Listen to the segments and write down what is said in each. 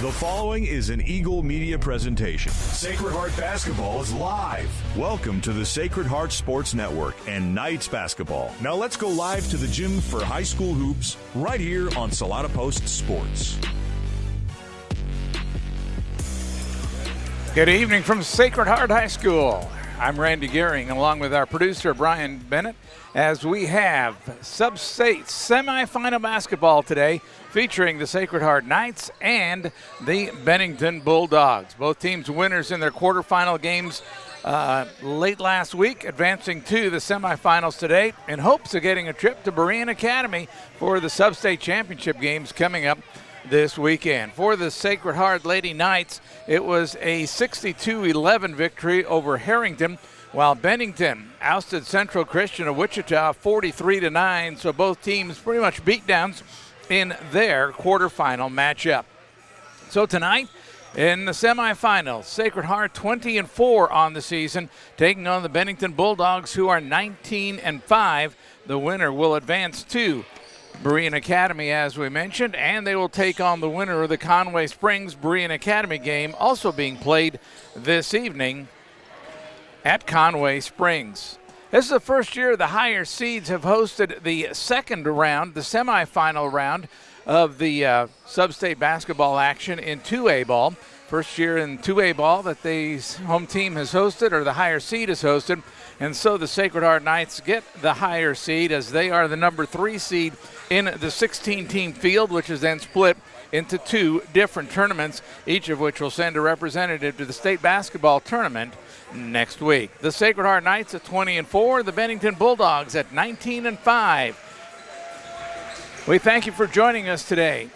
The following is an Eagle Media presentation. Sacred Heart Basketball is live. Welcome to the Sacred Heart Sports Network and Knights Basketball. Now let's go live to the gym for high school hoops right here on Salina Post Sports. Good evening from Sacred Heart High School. I'm Randy Gehring along with our producer Brian Bennett as we have Substate semifinal basketball today featuring the Sacred Heart Knights and the Bennington Bulldogs. Both teams winners in their quarterfinal games late last week, advancing to the semifinals today in hopes of getting a trip to Berean Academy for the Substate Championship games coming up this weekend. For the Sacred Heart Lady Knights, it was a 62-11 victory over Harrington, while Bennington ousted Central Christian of Wichita 43-9, so both teams pretty much beat downs in their quarterfinal matchup. So tonight, in the semifinals, Sacred Heart 20-4 on the season, taking on the Bennington Bulldogs, who are 19-5. The winner will advance to Berean Academy, as we mentioned, and they will take on the winner of the Conway Springs Berean Academy game, also being played this evening at Conway Springs. This is the first year the higher seeds have hosted the second round, the semifinal round of the Substate basketball action in 2A ball. First year in 2A ball that the home team has hosted, or the higher seed has hosted, and so the Sacred Heart Knights get the higher seed as they are the number 3 seed in the 16-team field, which is then split into 2 different tournaments, each of which will send a representative to the state basketball tournament next week. The Sacred Heart Knights at 20-4, the Bennington Bulldogs at 19-5. We thank you for joining us today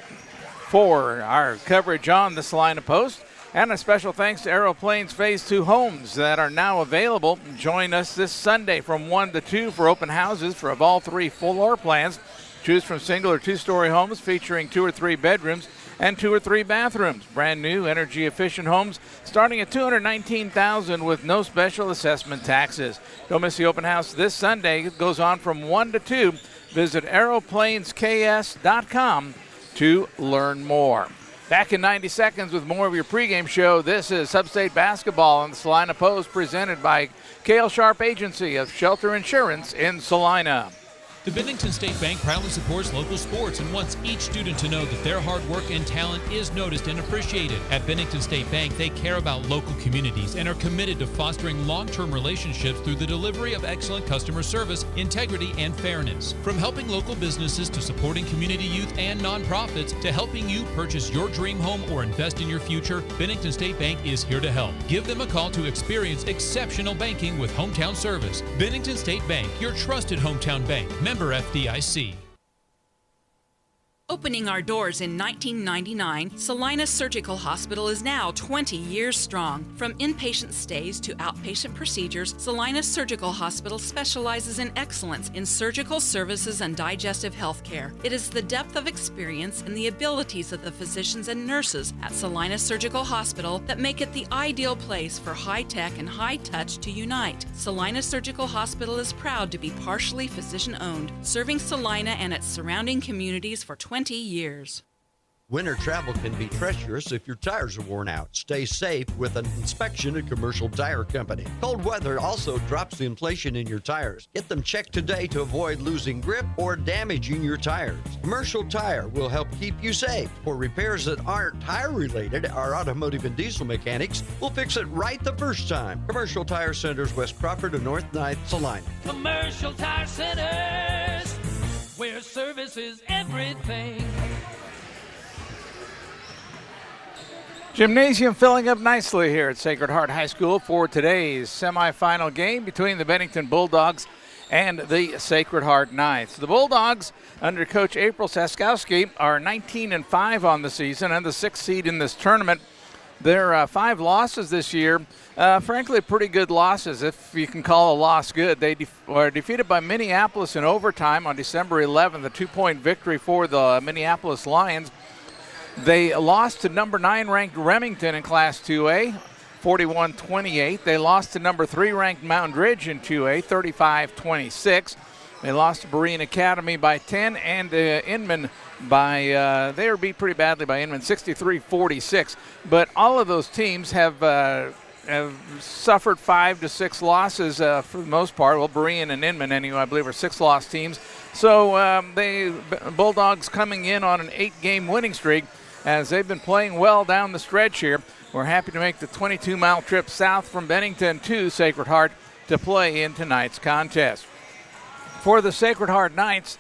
for our coverage on the Salina Post, and a special thanks to Aeroplanes Phase 2 homes that are now available. Join us this Sunday from 1 to 2 for open houses for all 3 floor plans. Choose from single or 2-story homes featuring 2 or 3 bedrooms and 2 or 3 bathrooms. Brand new energy efficient homes starting at $219,000 with no special assessment taxes. Don't miss the open house this Sunday. It goes on from 1 to 2. Visit aeroplanesks.com to learn more. Back in 90 seconds with more of your pregame show. This is Substate Basketball on the Salina Post, presented by Kale Sharp Agency of Shelter Insurance in Salina. The Bennington State Bank proudly supports local sports and wants each student to know that their hard work and talent is noticed and appreciated. At Bennington State Bank, they care about local communities and are committed to fostering long-term relationships through the delivery of excellent customer service, integrity, and fairness. From helping local businesses to supporting community youth and nonprofits to helping you purchase your dream home or invest in your future, Bennington State Bank is here to help. Give them a call to experience exceptional banking with hometown service. Bennington State Bank, your trusted hometown bank. Member FDIC. Opening our doors in 1999, Salina Surgical Hospital is now 20 years strong. From inpatient stays to outpatient procedures, Salina Surgical Hospital specializes in excellence in surgical services and digestive health care. It is the depth of experience and the abilities of the physicians and nurses at Salina Surgical Hospital that make it the ideal place for high-tech and high-touch to unite. Salina Surgical Hospital is proud to be partially physician-owned, serving Salina and its surrounding communities for 20 years. Winter travel can be treacherous if your tires are worn out. Stay safe with an inspection at Commercial Tire Company. Cold weather also drops the inflation in your tires. Get them checked today to avoid losing grip or damaging your tires. Commercial Tire will help keep you safe. For repairs that aren't tire related, our automotive and diesel mechanics will fix it right the first time. Commercial Tire Centers, West Crawford and North 9th, Salina. Commercial Tire Centers, where service is everything. Gymnasium filling up nicely here at Sacred Heart High School for today's semifinal game between the Bennington Bulldogs and the Sacred Heart Knights. The Bulldogs, under Coach April Saskowski, are 19-5 on the season and the 6th seed in this tournament. Their 5 losses this year, frankly, pretty good losses, if you can call a loss good. They were defeated by Minneapolis in overtime on December 11th, a 2-point victory for the Minneapolis Lions. They lost to number 9 ranked Remington in Class 2A, 41-28. They lost to number 3 ranked Mountain Ridge in 2A, 35-26. They lost to Berean Academy by 10 and Inman they were beat pretty badly by Inman, 63-46. But all of those teams have suffered 5 to 6 losses for the most part. Well, Berean and Inman, anyway, I believe, are 6-loss teams. So Bulldogs coming in on an 8-game winning streak as they've been playing well down the stretch here. We're happy to make the 22-mile trip south from Bennington to Sacred Heart to play in tonight's contest. For the Sacred Heart Knights,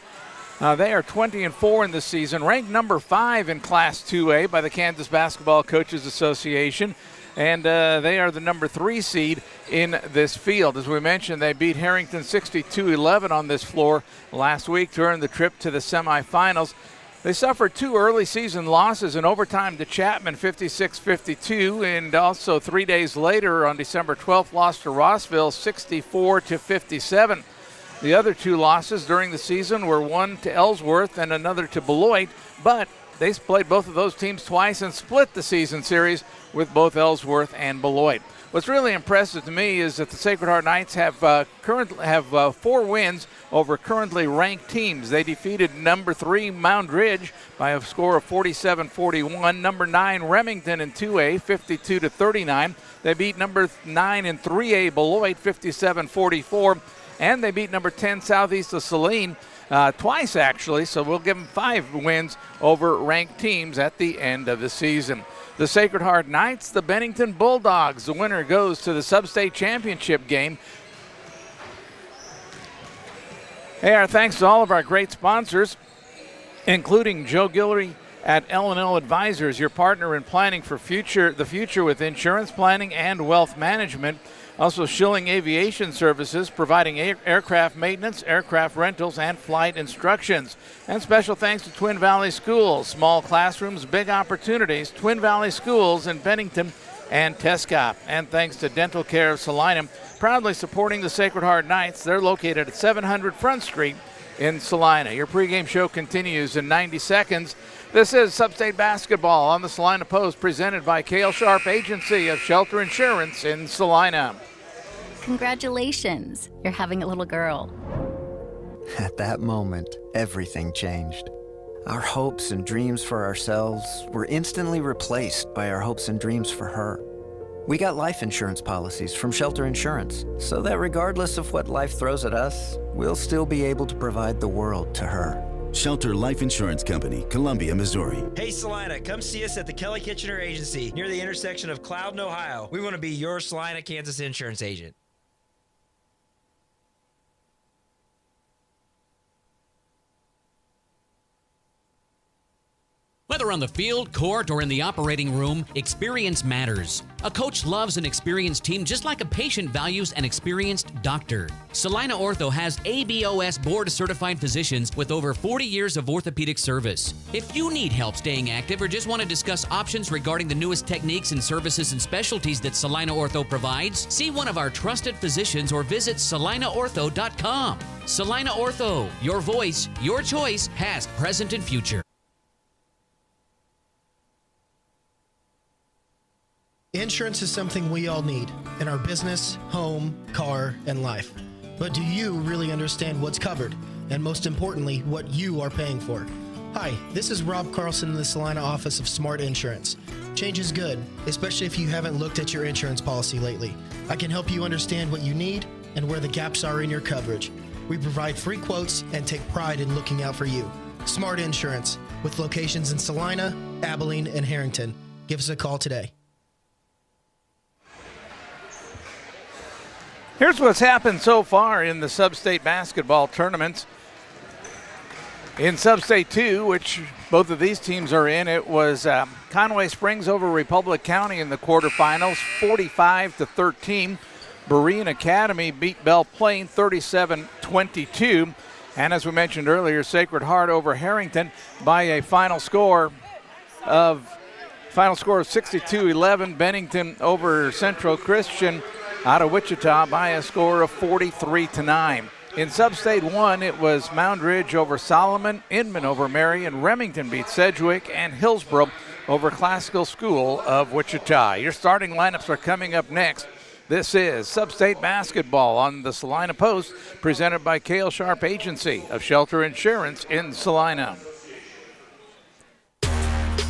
they are 20-4 in this season, ranked number 5 in Class 2A by the Kansas Basketball Coaches Association, and they are the number 3 seed in this field. As we mentioned, they beat Harrington 62-11 on this floor last week to earn the trip to the semifinals. They suffered 2 early season losses in overtime to Chapman, 56-52, and also 3 days later on December 12th lost to Rossville, 64-57. The other 2 losses during the season were one to Ellsworth and another to Beloit, but they played both of those teams twice and split the season series with both Ellsworth and Beloit. What's really impressive to me is that the Sacred Heart Knights have 4 wins over currently ranked teams. They defeated number 3 Mound Ridge by a score of 47-41. Number 9 Remington in 2A, 52-39. They beat number 9 in 3A Beloit, 57-44. And they beat number 10 Southeast of Salina twice, actually. So we'll give them 5 wins over ranked teams at the end of the season. The Sacred Heart Knights, the Bennington Bulldogs. The winner goes to the Substate Championship game. Hey, our thanks to all of our great sponsors, including Joe Guillory at L&L Advisors, your partner in planning for the future with insurance planning and wealth management. Also, Schilling Aviation Services, providing aircraft maintenance, aircraft rentals, and flight instructions. And special thanks to Twin Valley Schools. Small classrooms, big opportunities. Twin Valley Schools in Bennington and Tescott. And thanks to Dental Care of Salina, proudly supporting the Sacred Heart Knights. They're located at 700 Front Street in Salina. Your pregame show continues in 90 seconds. This is Substate Basketball on the Salina Post, presented by Cale Sharp Agency of Shelter Insurance in Salina. Congratulations, you're having a little girl. At that moment, everything changed. Our hopes and dreams for ourselves were instantly replaced by our hopes and dreams for her. We got life insurance policies from Shelter Insurance, so that regardless of what life throws at us, we'll still be able to provide the world to her. Shelter Life Insurance Company, Columbia, Missouri. Hey Salina, come see us at the Kelly Kitchener Agency near the intersection of Cloud and Ohio. We want to be your Salina, Kansas insurance agent. Whether on the field, court, or in the operating room, experience matters. A coach loves an experienced team just like a patient values an experienced doctor. Salina Ortho has ABOS board-certified physicians with over 40 years of orthopedic service. If you need help staying active or just want to discuss options regarding the newest techniques and services and specialties that Salina Ortho provides, see one of our trusted physicians or visit salinaortho.com. Salina Ortho, your voice, your choice, past, present, and future. Insurance is something we all need in our business, home, car, and life. But do you really understand what's covered? And most importantly, what you are paying for? Hi, this is Rob Carlson in the Salina office of Smart Insurance. Change is good, especially if you haven't looked at your insurance policy lately. I can help you understand what you need and where the gaps are in your coverage. We provide free quotes and take pride in looking out for you. Smart Insurance, with locations in Salina, Abilene, and Harrington. Give us a call today. Here's what's happened so far in the Substate basketball tournaments. In Substate 2, which both of these teams are in, it was Conway Springs over Republic County in the quarterfinals, 45-13. Berean Academy beat Belle Plaine 37-22. And as we mentioned earlier, Sacred Heart over Harrington by a final score of 62-11. Bennington over Central Christian out of Wichita by a score of 43-9. In Substate 1, it was Mound Ridge over Solomon, Inman over Marion, Remington beat Sedgwick, and Hillsborough over Classical School of Wichita. Your starting lineups are coming up next. This is Substate Basketball on the Salina Post, presented by Cale Sharp Agency of Shelter Insurance in Salina.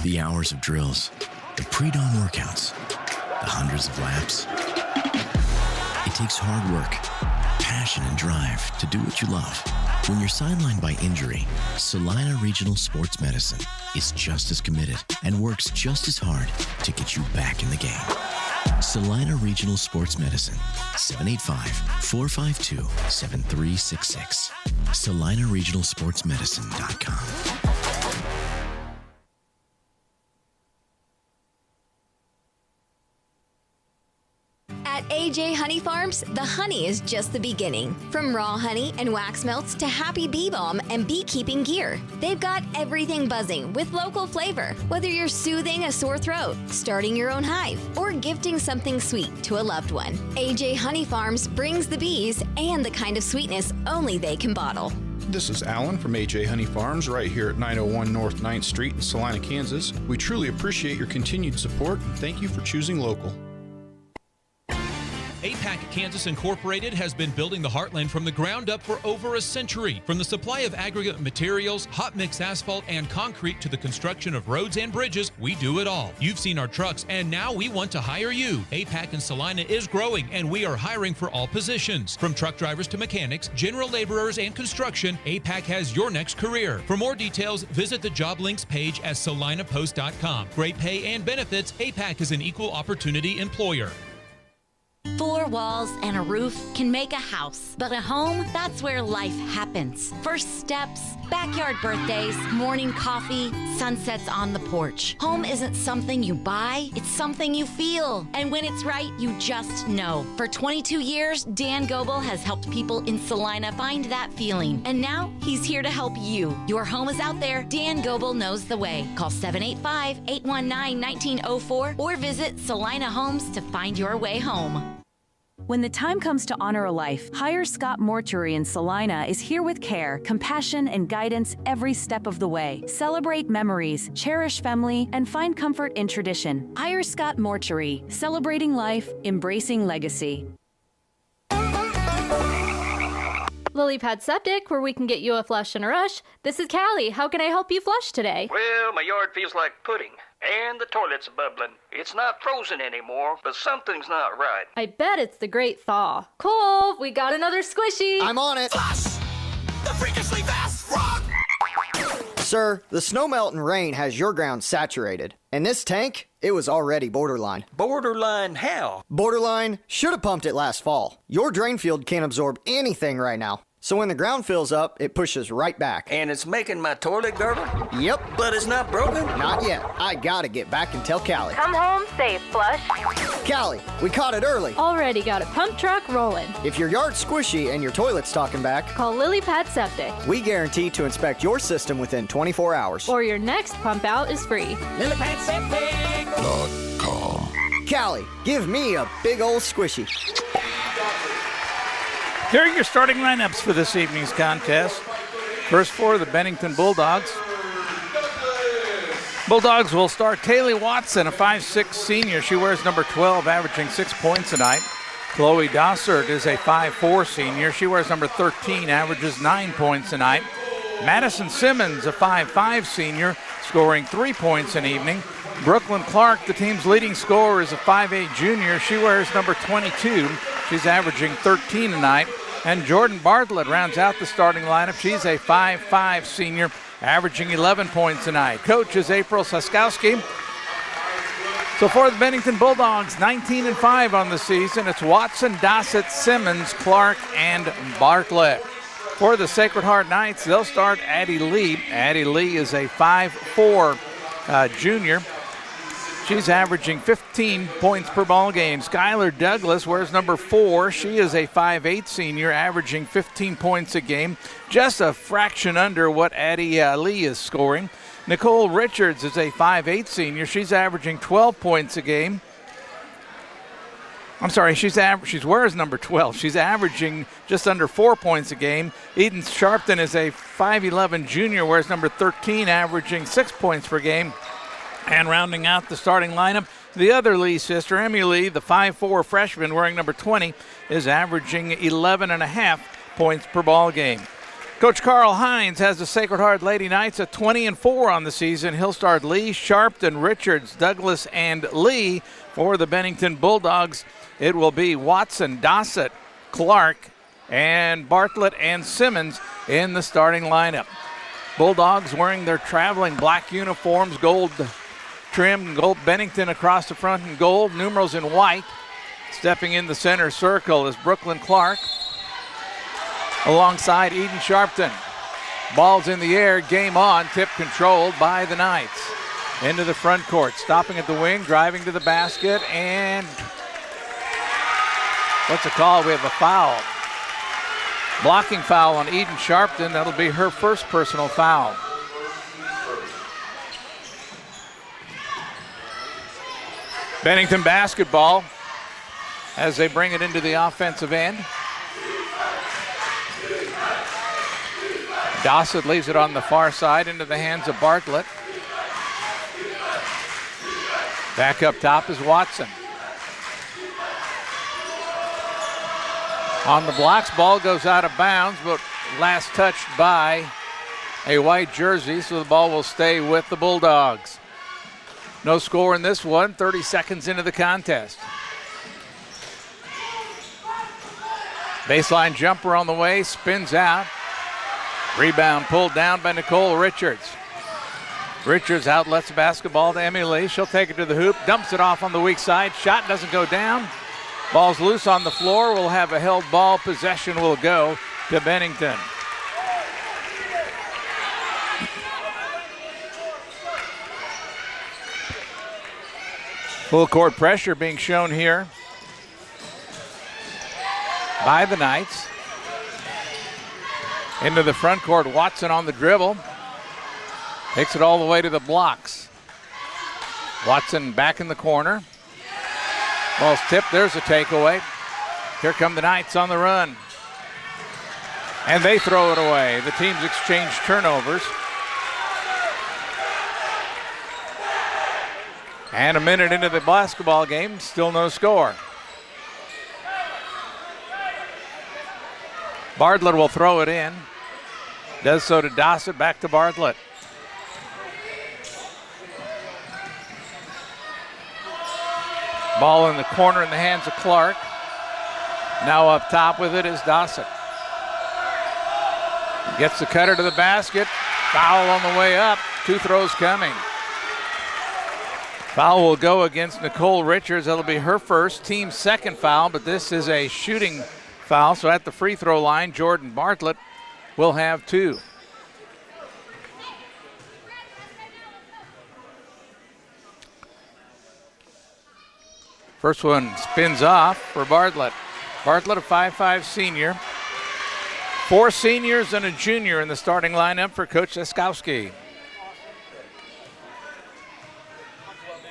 The hours of drills, the pre-dawn workouts, the hundreds of laps. It takes hard work, passion, and drive to do what you love. When you're sidelined by injury, Salina Regional Sports Medicine is just as committed and works just as hard to get you back in the game. Salina Regional Sports Medicine, 785-452-7366. SalinaRegionalSportsMedicine.com. At AJ Honey Farms, the honey is just the beginning. From raw honey and wax melts to happy bee balm and beekeeping gear, they've got everything buzzing with local flavor. Whether you're soothing a sore throat, starting your own hive, or gifting something sweet to a loved one, AJ Honey Farms brings the bees and the kind of sweetness only they can bottle. This is Alan from AJ Honey Farms right here at 901 North 9th Street in Salina, Kansas. We truly appreciate your continued support and thank you for choosing local. APAC Kansas Incorporated has been building the Heartland from the ground up for over a century. From the supply of aggregate materials, hot mix asphalt, and concrete to the construction of roads and bridges, we do it all. You've seen our trucks, and now we want to hire you. APAC in Salina is growing, and we are hiring for all positions. From truck drivers to mechanics, general laborers, and construction, APAC has your next career. For more details, visit the job links page at salinapost.com. Great pay and benefits, APAC is an equal opportunity employer. 4 walls and a roof can make a house, but a home, that's where life happens. First steps, backyard birthdays, morning coffee, sunsets on the porch. Home isn't something you buy, it's something you feel. And when it's right, you just know. For 22 years, Dan Goebel has helped people in Salina find that feeling. And now, he's here to help you. Your home is out there. Dan Goebel knows the way. Call 785-819-1904 or visit Salina Homes to find your way home. When the time comes to honor a life, Hire Scott Mortuary in Salina is here with care, compassion, and guidance every step of the way. Celebrate memories, cherish family, and find comfort in tradition. Hire Scott Mortuary, celebrating life, embracing legacy. Lily Pad Septic, where we can get you a flush in a rush. This is Callie. How can I help you flush today? Well, my yard feels like pudding, and the toilet's bubbling. It's not frozen anymore, but something's not right. I bet it's the Great Thaw. Cole, we got another squishy. I'm on it. Flush! The freakishly fast frog! Sir, the snow melt and rain has your ground saturated. And this tank, it was already borderline. Borderline how? Borderline, should have pumped it last fall. Your drain field can't absorb anything right now. So when the ground fills up, it pushes right back. And it's making my toilet gurgle? Yep. But it's not broken? Not yet. I gotta get back and tell Callie. Come home safe, Flush. Callie, we caught it early. Already got a pump truck rolling. If your yard's squishy and your toilet's talking back, call Lily Pad Septic. We guarantee to inspect your system within 24 hours. Or your next pump out is free. LilyPadSeptic.com. Callie, give me a big old squishy. Here are your starting lineups for this evening's contest. First for the Bennington Bulldogs. Bulldogs will start Kaylee Watson, a 5'6 senior. She wears number 12, averaging 6 points tonight. Chloe Dossert is a 5'4 senior. She wears number 13, averages 9 points tonight. Madison Simmons, a 5'5 senior, scoring 3 points an evening. Brooklyn Clark, the team's leading scorer, is a 5'8 junior. She wears number 22. She's averaging 13 tonight. And Jordan Bartlett rounds out the starting lineup. She's a 5'5 senior, averaging 11 points tonight. Coach is April Saskowski. So for the Bennington Bulldogs, 19-5 on the season. It's Watson, Dossett, Simmons, Clark, and Bartlett. For the Sacred Heart Knights, they'll start Addie Lee. Addie Lee is a 5'4 junior. She's averaging 15 points per ball game. Skylar Douglas wears number 4. She is a 5'8 senior, averaging 15 points a game, just a fraction under what Addie Lee is scoring. Nicole Richards is a 5'8 senior. She's averaging 12 points a game. I'm sorry, she wears number 12. She's averaging just under 4 points a game. Eden Sharpton is a 5'11 junior, wears number 13, averaging 6 points per game. And rounding out the starting lineup, the other Lee sister, Emmy Lee, the 5'4 freshman wearing number 20, is averaging 11.5 points per ball game. Coach Carl Hines has the Sacred Heart Lady Knights at 20-4 on the season. He'll start Lee, Sharpton, Richards, Douglas, and Lee. For the Bennington Bulldogs, it will be Watson, Dossett, Clark, and Bartlett and Simmons in the starting lineup. Bulldogs wearing their traveling black uniforms, gold trim, gold Bennington across the front in gold, numerals in white. Stepping in the center circle is Brooklyn Clark alongside Eden Sharpton. Ball's in the air, game on, tip controlled by the Knights. Into the front court, stopping at the wing, driving to the basket, and what's the call? We have a foul. Blocking foul on Eden Sharpton. That'll be her first personal foul. Bennington basketball as they bring it into the offensive end. Dossett leaves it on the far side into the hands of Bartlett. Back up top is Watson. On the blocks, ball goes out of bounds, but last touched by a white jersey, so the ball will stay with the Bulldogs. No score in this one, 30 seconds into the contest. Baseline jumper on the way, spins out. Rebound pulled down by Nicole Richards. Richards outlets the basketball to Emily. She'll take it to the hoop, dumps it off on the weak side. Shot doesn't go down. Ball's loose on the floor. We'll have a held ball. Possession will go to Bennington. Full court pressure being shown here by the Knights. Into the front court, Watson on the dribble. Takes it all the way to the blocks. Watson back in the corner. Ball's tipped, there's a takeaway. Here come the Knights on the run. And they throw it away. The teams exchange turnovers. And a minute into the basketball game, still no score. Bartlett will throw it in. Does so to Dossett, back to Bartlett. Ball in the corner in the hands of Clark. Now up top with it is Dossett. Gets the cutter to the basket. Foul on the way up. Two throws coming. Foul will go against Nicole Richards. That'll be her first, team second foul, but this is a shooting foul. So at the free throw line, Jordan Bartlett will have two. First one spins off for Bartlett. Bartlett, a 5'5" senior. 4 seniors and a junior in the starting lineup for Coach Eskowski.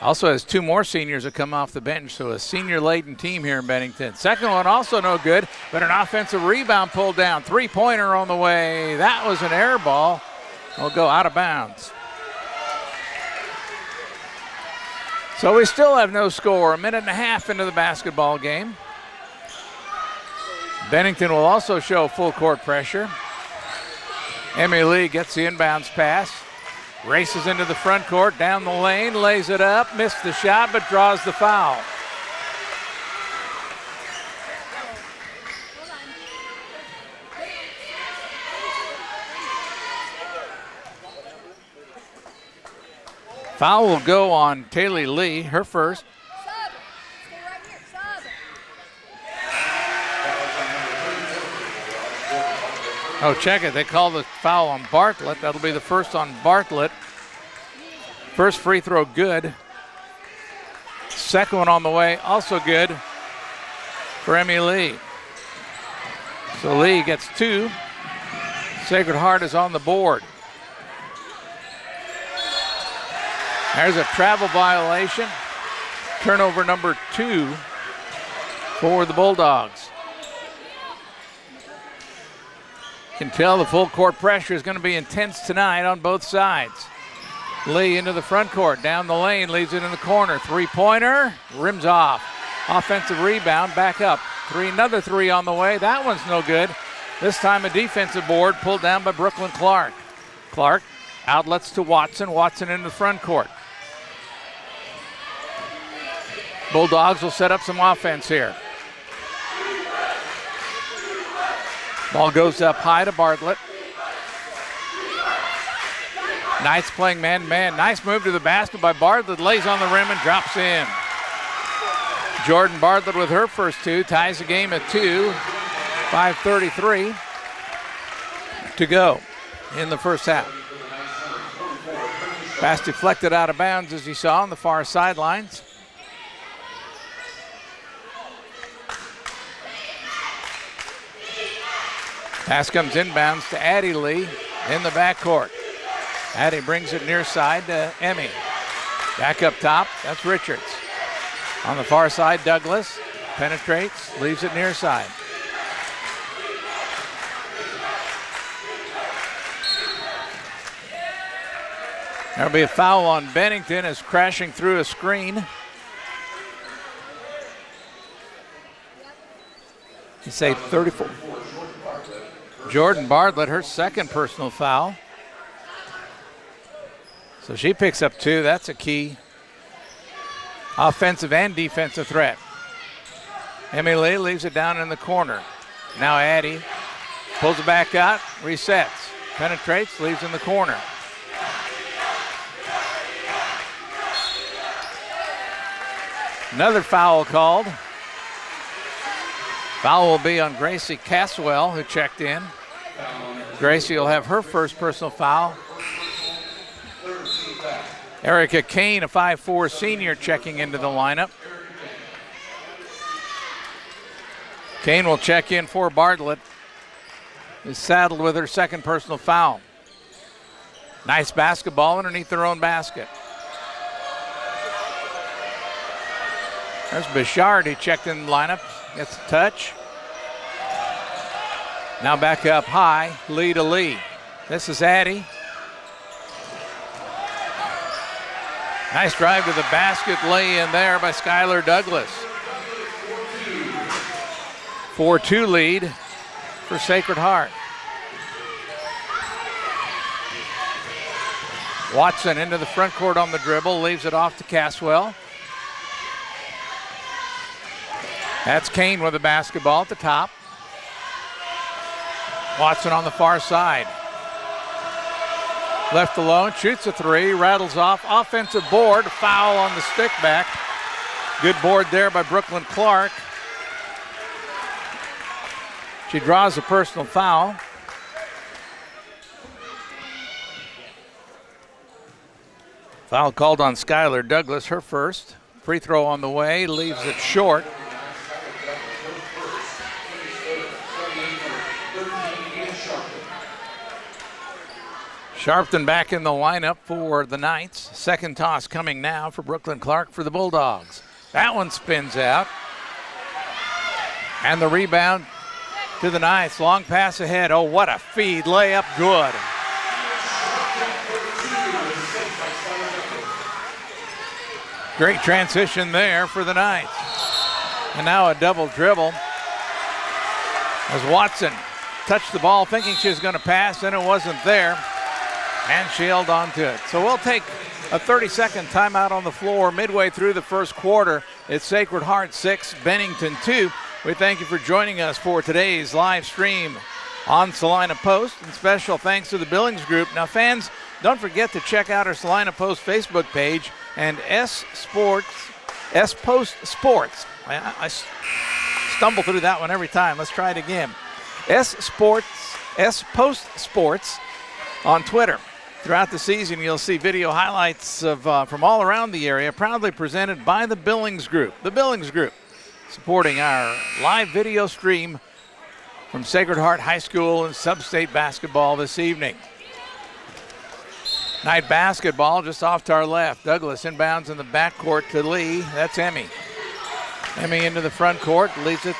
Also has 2 more seniors that come off the bench, so a senior-laden team here in Bennington. Second one also no good, but an offensive rebound pulled down. 3-pointer on the way. That was an air ball. It'll go out of bounds. So we still have no score. A minute and a half into the basketball game. Bennington will also show full court pressure. Emmy Lee gets the inbounds pass. Races into the front court, down the lane, lays it up, missed the shot, but draws the foul. Foul will go on Taylor Lee, her first. Oh, check it. They call the foul on Bartlett. That'll be the first on Bartlett. First free throw good. Second one on the way, also good for Emmy Lee. So Lee gets 2. Sacred Heart is on the board. There's a travel violation. Turnover number 2 for the Bulldogs. Can tell the full court pressure is going to be intense tonight on both sides. Lee into the front court, down the lane, leaves it in the corner. 3-pointer, rims off. Offensive rebound, back up. Another 3 on the way. That one's no good. This time a defensive board pulled down by Brooklyn Clark. Clark outlets to Watson. Watson into the front court. Bulldogs will set up some offense here. Ball goes up high to Bartlett. Knights playing man-to-man. Nice move to the basket by Bartlett. Lays on the rim and drops in. Jordan Bartlett with her first two. Ties the game at 2. 5:33 to go in the first half. Pass deflected out of bounds, as you saw on the far sidelines. Pass comes inbounds to Addie Lee in the backcourt. Addie brings it near side to Emmy. Back up top, that's Richards. On the far side, Douglas penetrates, leaves it near side. There'll be a foul on Bennington as crashing through a screen. You say 34. Jordan Bartlett, her second personal foul. So she picks up 2. That's a key offensive and defensive threat. Emmy Lee leaves it down in the corner. Now Addie pulls it back out, resets, penetrates, leaves in the corner. Another foul called. Foul will be on Gracie Caswell, who checked in. Gracie will have her first personal foul. Erica Kane, a 5'4" senior, checking into the lineup. Kane will check in for Bartlett, who's saddled with her second personal foul. Nice basketball underneath their own basket. There's Bouchard, who checked in the lineup, gets a touch. Now back up high, Lee to Lee. This is Addie. Nice drive to the basket, lay in there by Skylar Douglas. 4-2 lead for Sacred Heart. Watson into the front court on the dribble, leaves it off to Caswell. That's Kane with the basketball at the top. Watson on the far side. Left alone, shoots a 3, rattles off. Offensive board, foul on the stick back. Good board there by Brooklyn Clark. She draws a personal foul. Foul called on Skylar Douglas, her first. Free throw on the way, leaves it short. Sharpton back in the lineup for the Knights. Second toss coming now for Brooklyn Clark for the Bulldogs. That one spins out. And the rebound to the Knights. Long pass ahead. Oh, what a feed. Layup good. Great transition there for the Knights. And now a double dribble as Watson touched the ball thinking she was going to pass, and it wasn't there. And she held on to it. So we'll take a 30-second timeout on the floor midway through the first quarter. It's Sacred Heart 6, Bennington 2. We thank you for joining us for today's live stream on Salina Post. And special thanks to the Billings Group. Now, fans, don't forget to check out our Salina Post Facebook page and S Post Sports. I stumble through that one every time. Let's try it again. S Post Sports on Twitter. Throughout the season, you'll see video highlights of from all around the area, proudly presented by the Billings Group. The Billings Group, supporting our live video stream from Sacred Heart High School and Substate basketball this evening. Night basketball just off to our left. Douglas inbounds in the backcourt to Lee. That's Emmy. Emmy into the front court, leaves it.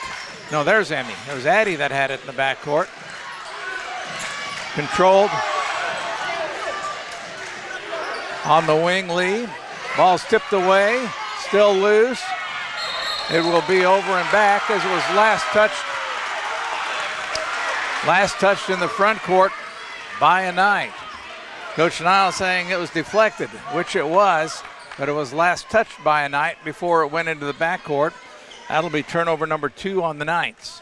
No, there's Emmy. It was Addie that had it in the backcourt. Controlled. On the wing, Lee. Ball's tipped away, still loose. It will be over and back as it was last touched Last touched in the front court by a Knight. Coach Niles saying it was deflected, which it was, but it was last touched by a Knight before it went into the backcourt. That'll be turnover number 2 on the Knights.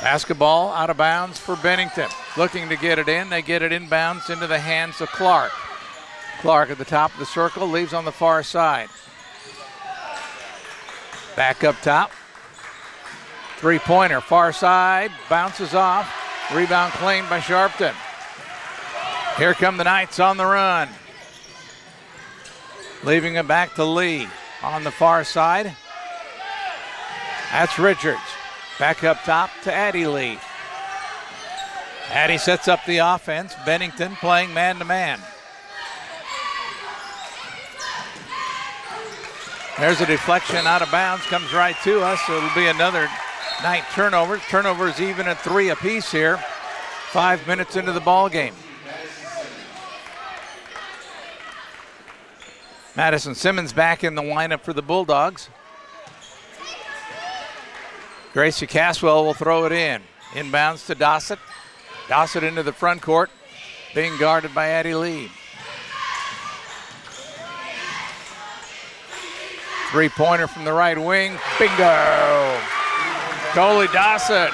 Basketball out of bounds for Bennington. Looking to get it in. They get it inbounds into the hands of Clark. Clark at the top of the circle, leaves on the far side. Back up top. Three-pointer, far side, bounces off. Rebound claimed by Sharpton. Here come the Knights on the run. Leaving it back to Lee on the far side. That's Richards. Back up top to Addie Lee. Addie sets up the offense. Bennington playing man-to-man. There's a deflection out of bounds, comes right to us. So it'll be another Knight turnover. Turnovers even at 3 apiece here. 5 minutes into the ball game. Madison Simmons back in the lineup for the Bulldogs. Gracie Caswell will throw it in. Inbounds to Dossett. Dossett into the front court, being guarded by Addie Lee. Three-pointer from the right wing. Bingo! Chloe Dossett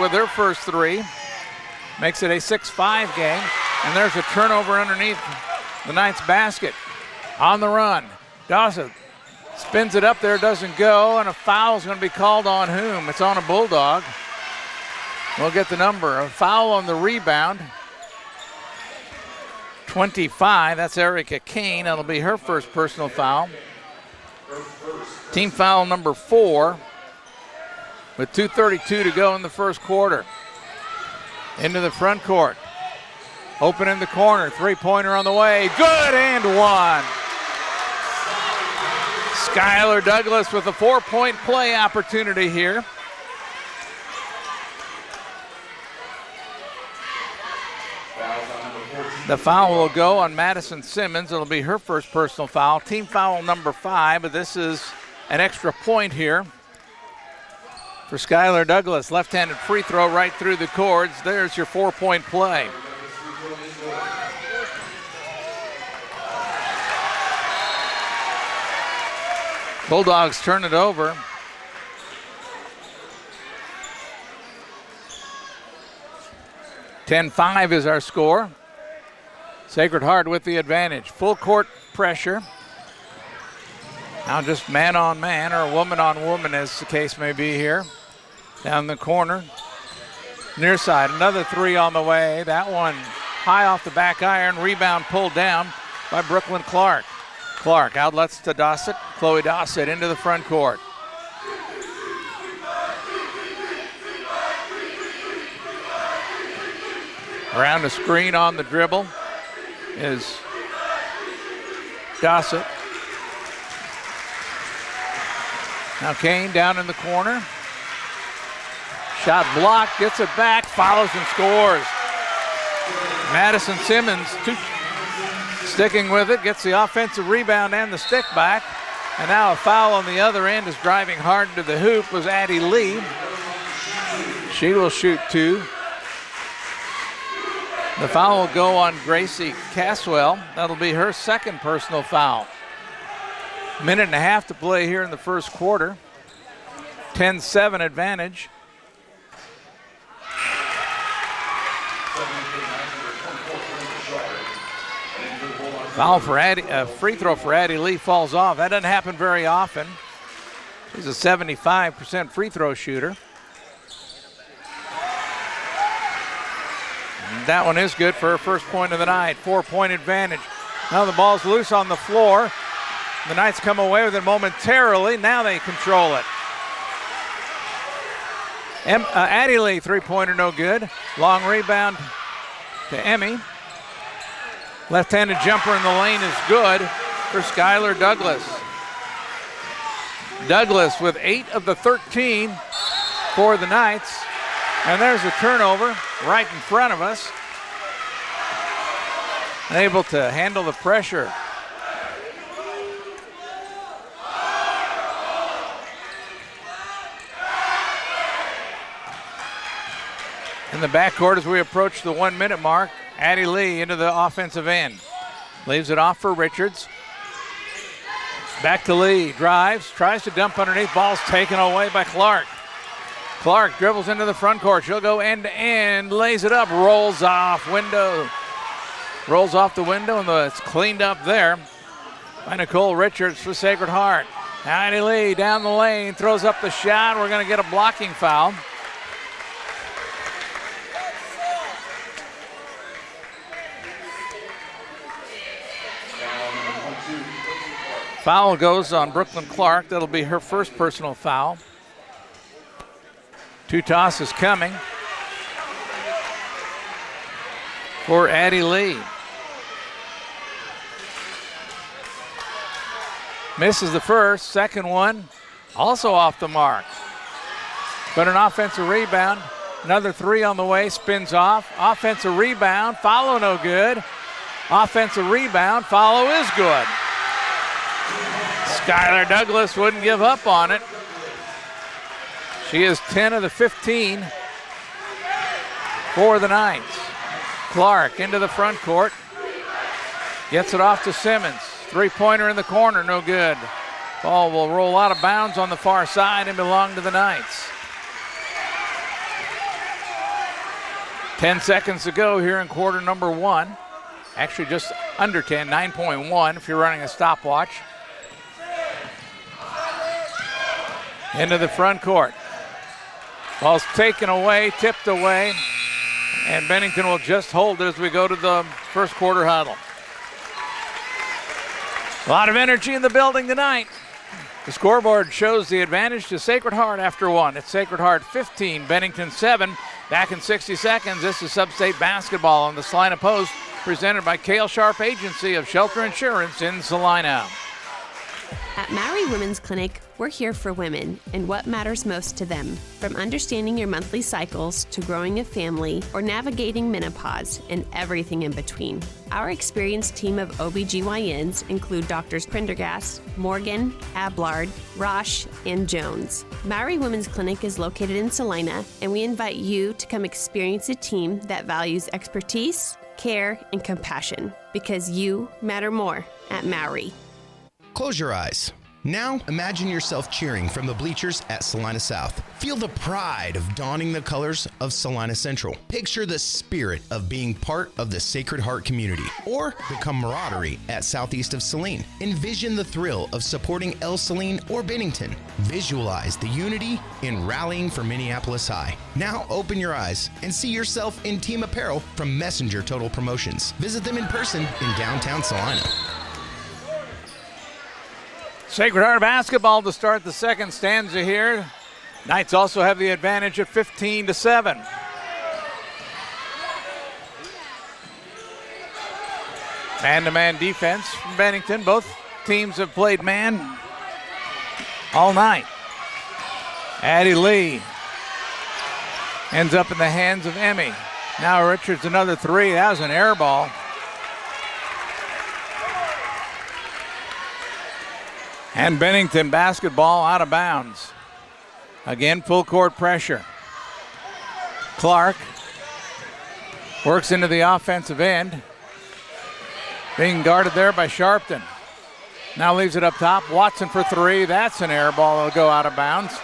with her first 3. Makes it a 6-5 game. And there's a turnover underneath the Knights basket. On the run. Dossett spins it up there, doesn't go, and a foul is going to be called on whom? It's on a Bulldog. We'll get the number. A foul on the rebound. 25, that's Erica Kane. That'll be her first personal foul. Team foul number 4 with 2:32 to go in the first quarter. Into the front court. Open in the corner. Three-pointer on the way. Good, and one. Skylar Douglas with a 4-point play opportunity here. The foul will go on Madison Simmons. It'll be her first personal foul. Team foul number 5, but this is an extra point here for Skylar Douglas. Left-handed free throw right through the cords. There's your 4-point play. Bulldogs turn it over. (10-5) is our score. Sacred Heart with the advantage. Full court pressure. Now just man on man, or woman on woman as the case may be here. Down the corner. Near side, another 3 on the way. That one high off the back iron. Rebound pulled down by Brooklyn Clark. Clark outlets to Dossett. Chloe Dossett into the front court. Around the screen on the dribble is Dossett. Now Kane down in the corner. Shot blocked, gets it back, follows and scores. Madison Simmons sticking with it, gets the offensive rebound and the stick back. And now a foul on the other end, is driving hard to the hoop, was Addie Lee. She will shoot 2. The foul will go on Gracie Caswell. That'll be her second personal foul. Minute and a half to play here in the first quarter. 10-7 advantage. Foul for Addie, free throw for Addie Lee falls off. That doesn't happen very often. She's a 75% free throw shooter. And that one is good for her first point of the night. 4-point advantage. Now the ball's loose on the floor. The Knights come away with it momentarily. Now they control it. Addie Lee, 3-pointer, no good. Long rebound to Emmy. Left-handed jumper in the lane is good for Skylar Douglas. Douglas with 8 of the 13 for the Knights. And there's a turnover right in front of us. Able to handle the pressure. In the backcourt as we approach the 1 minute mark, Addie Lee into the offensive end. Leaves it off for Richards. Back to Lee, drives, tries to dump underneath, ball's taken away by Clark. Clark dribbles into the front court. She'll go end to end, lays it up, rolls off the window, and it's cleaned up there by Nicole Richards for Sacred Heart. Addie Lee down the lane, throws up the shot. We're going to get a blocking foul. Foul goes on Brooklyn Clark. That'll be her first personal foul. 2 tosses coming for Addie Lee. Misses the first, second one also off the mark. But an offensive rebound, another 3 on the way, spins off. Offensive rebound, follow no good. Offensive rebound, follow is good. Skylar Douglas wouldn't give up on it. She is 10 of the 15 for the Knights. Clark into the front court. Gets it off to Simmons. 3-pointer in the corner, no good. Ball will roll out of bounds on the far side and belong to the Knights. 10 seconds to go here in quarter number 1. Actually just under 10, 9.1 if you're running a stopwatch. Into the front court. Ball's taken away, tipped away, and Bennington will just hold it as we go to the first quarter huddle. A lot of energy in the building tonight. The scoreboard shows the advantage to Sacred Heart after 1. It's Sacred Heart 15, Bennington 7. Back in 60 seconds, this is Substate basketball on the Salina Post, presented by Cale Sharp Agency of Shelter Insurance in Salina. At Maori Women's Clinic, we're here for women and what matters most to them. From understanding your monthly cycles to growing a family or navigating menopause and everything in between. Our experienced team of OBGYNs include Doctors Prendergast, Morgan, Ablard, Rosh, and Jones. Maori Women's Clinic is located in Salina, and we invite you to come experience a team that values expertise, care, and compassion, because you matter more at Maori. Close your eyes. Now, imagine yourself cheering from the bleachers at Salina South. Feel the pride of donning the colors of Salina Central. Picture the spirit of being part of the Sacred Heart community, or the camaraderie at southeast of Saline. Envision the thrill of supporting El Saline or Bennington. Visualize the unity in rallying for Minneapolis High. Now, open your eyes and see yourself in team apparel from Messenger Total Promotions. Visit them in person in downtown Salina. Sacred Heart basketball to start the second stanza here. Knights also have the advantage at 15-7. Man-to-man defense from Bennington. Both teams have played man all night. Addie Lee ends up in the hands of Emmy. Now Richards another 3. That was an air ball. And Bennington basketball out of bounds. Again, full court pressure. Clark works into the offensive end. Being guarded there by Sharpton. Now leaves it up top. Watson for 3. That's an air ball. It'll go out of bounds.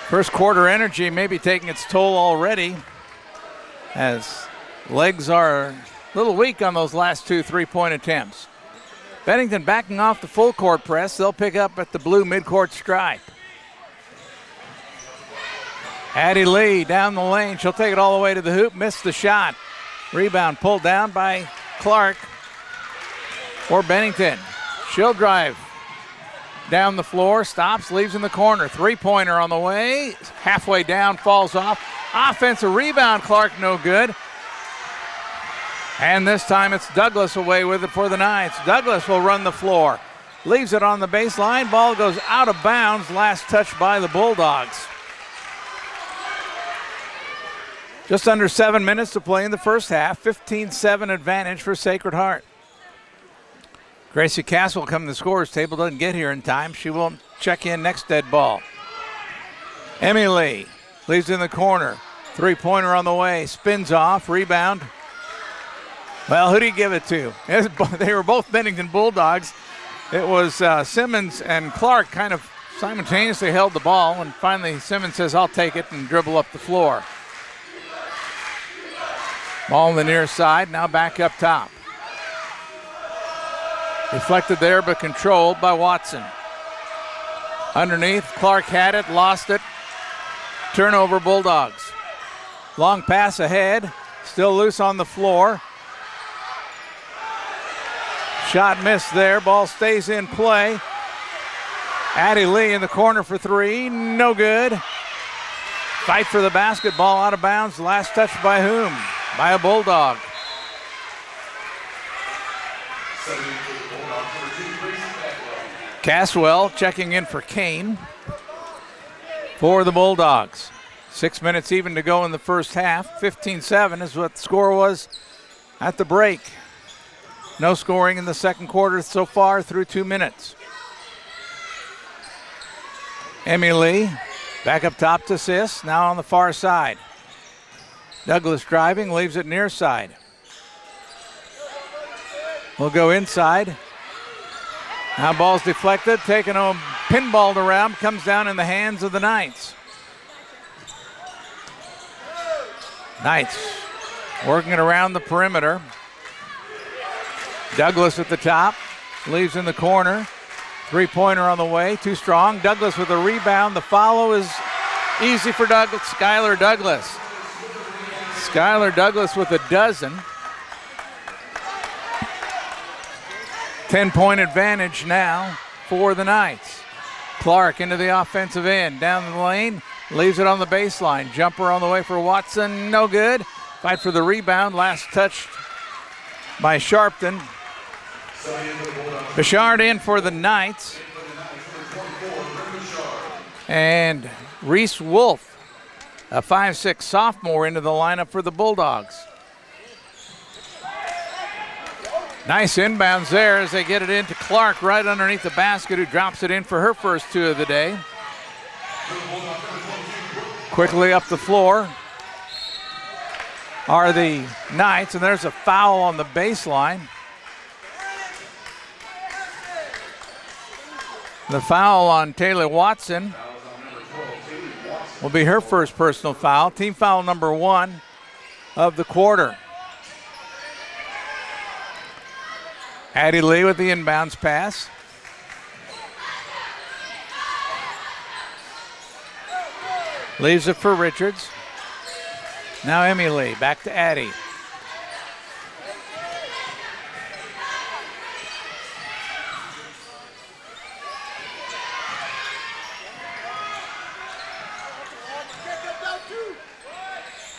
First quarter energy may be taking its toll already, as legs are a little weak on those last 2 3-point attempts. Bennington backing off the full court press. They'll pick up at the blue midcourt stripe. Addie Lee down the lane. She'll take it all the way to the hoop. Missed the shot. Rebound pulled down by Clark for Bennington. She'll drive down the floor. Stops, leaves in the corner. 3-pointer on the way. Halfway down, falls off. Offensive rebound. Clark no good. And this time it's Douglas away with it for the Knights. Douglas will run the floor. Leaves it on the baseline. Ball goes out of bounds. Last touch by the Bulldogs. Just under 7 minutes to play in the first half. 15-7 advantage for Sacred Heart. Gracie Castle will come to the scorer's table. Doesn't get here in time. She will check in next dead ball. Emmy Lee Leaves in the corner. Three-pointer on the way. Spins off. Rebound. Well, who do you give it to? They were both Bennington Bulldogs. It was Simmons and Clark kind of simultaneously held the ball, and finally Simmons says, I'll take it, and dribble up the floor. Ball on the near side, now back up top. Deflected there, but controlled by Watson. Underneath, Clark had it, lost it. Turnover, Bulldogs. Long pass ahead, still loose on the floor. Shot missed there, ball stays in play. Addie Lee in the corner for three, no good. Fight for the basketball, out of bounds. Last touch by whom? By a Bulldog. Caswell checking in for Kane for the Bulldogs. 6 minutes even to go in the first half. 15-7 is what the score was at the break. No scoring in the second quarter so far through 2 minutes. Emmy Lee back up top to Sis, now on the far side. Douglas driving, leaves it near side. We'll go inside. Now ball's deflected, taken home, pinballed around, comes down in the hands of the Knights. Knights working it around the perimeter. Douglas at the top, leaves in the corner. Three-pointer on the way, too strong. Douglas with a rebound. The follow is easy for Douglas. Skylar Douglas. Skylar Douglas with a dozen. 10-point advantage now for the Knights. Clark into the offensive end, down the lane, leaves it on the baseline. Jumper on the way for Watson, no good. Fight for the rebound, last touch by Sharpton. Bouchard in for the Knights. And Reese Wolf, a 5'6" sophomore, into the lineup for the Bulldogs. Nice inbounds there as they get it into Clark right underneath the basket, who drops it in for her first two of the day. Quickly up the floor are the Knights, and there's a foul on the baseline. The foul on Taylor Watson will be her first personal foul. Team foul number 1 of the quarter. Addie Lee with the inbounds pass. Leaves it for Richards. Now Emmy Lee, back to Addie.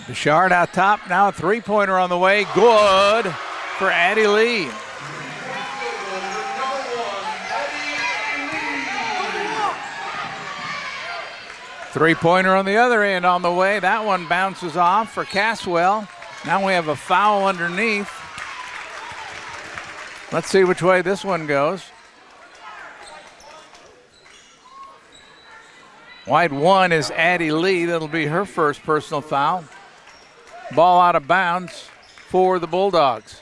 Bouchard out top, now a three-pointer on the way. Good for Addie Lee. Three-pointer on the other end on the way. That one bounces off for Caswell. Now we have a foul underneath. Let's see which way this one goes. Wide one is Addie Lee. That'll be her first personal foul. Ball out of bounds for the Bulldogs.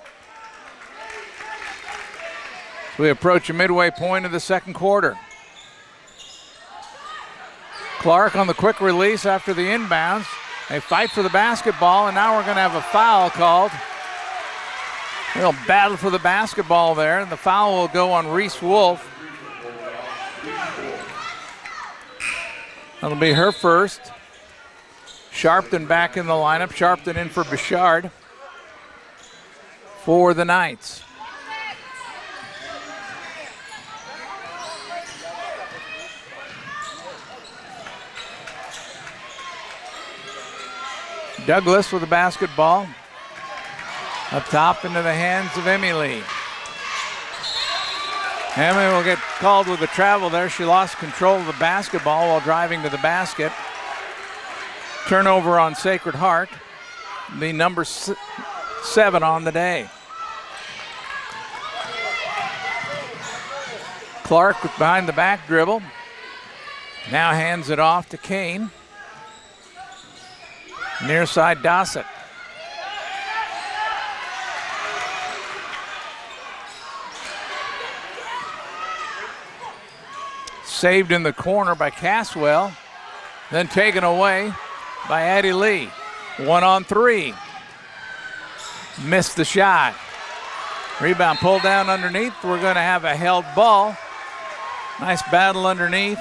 We approach a midway point of the second quarter. Clark on the quick release after the inbounds. They fight for the basketball, and now we're going to have a foul called. A little battle for the basketball there, and the foul will go on Reese Wolf. That'll be her first. Sharpton back in the lineup. Sharpton in for Bouchard for the Knights. Douglas with the basketball. Up top into the hands of Emmy Lee. Emmy will get called with a travel there. She lost control of the basketball while driving to the basket. Turnover on Sacred Heart. The number 7 on the day. Clark with behind the back dribble. Now hands it off to Kane. Near side Dossett. Saved in the corner by Caswell. Then taken away by Addie Lee. 1-on-3. Missed the shot. Rebound pulled down underneath. We're going to have a held ball. Nice battle underneath.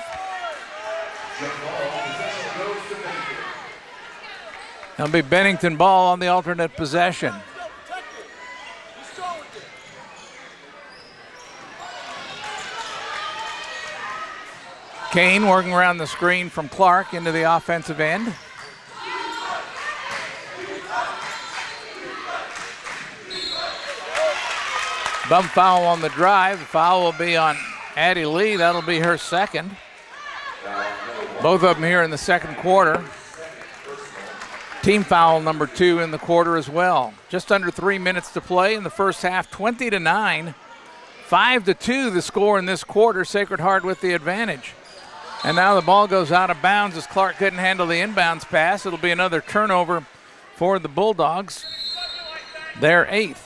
It'll be Bennington ball on the alternate possession. Kane working around the screen from Clark into the offensive end. Bum foul on the drive. The foul will be on Addie Lee. That'll be her second. Both of them here in the second quarter. Team foul number 2 in the quarter as well. Just under 3 minutes to play in the first half, 20-9. 5-2 the score in this quarter. Sacred Heart with the advantage. And now the ball goes out of bounds as Clark couldn't handle the inbounds pass. It'll be another turnover for the Bulldogs. Their 8th.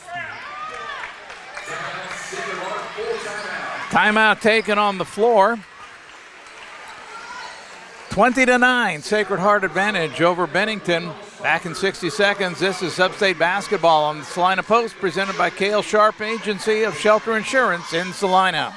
Timeout taken on the floor. 20-9, Sacred Heart advantage over Bennington. Back in 60 seconds, this is Substate basketball on the Salina Post, presented by Cale Sharp Agency of Shelter Insurance in Salina.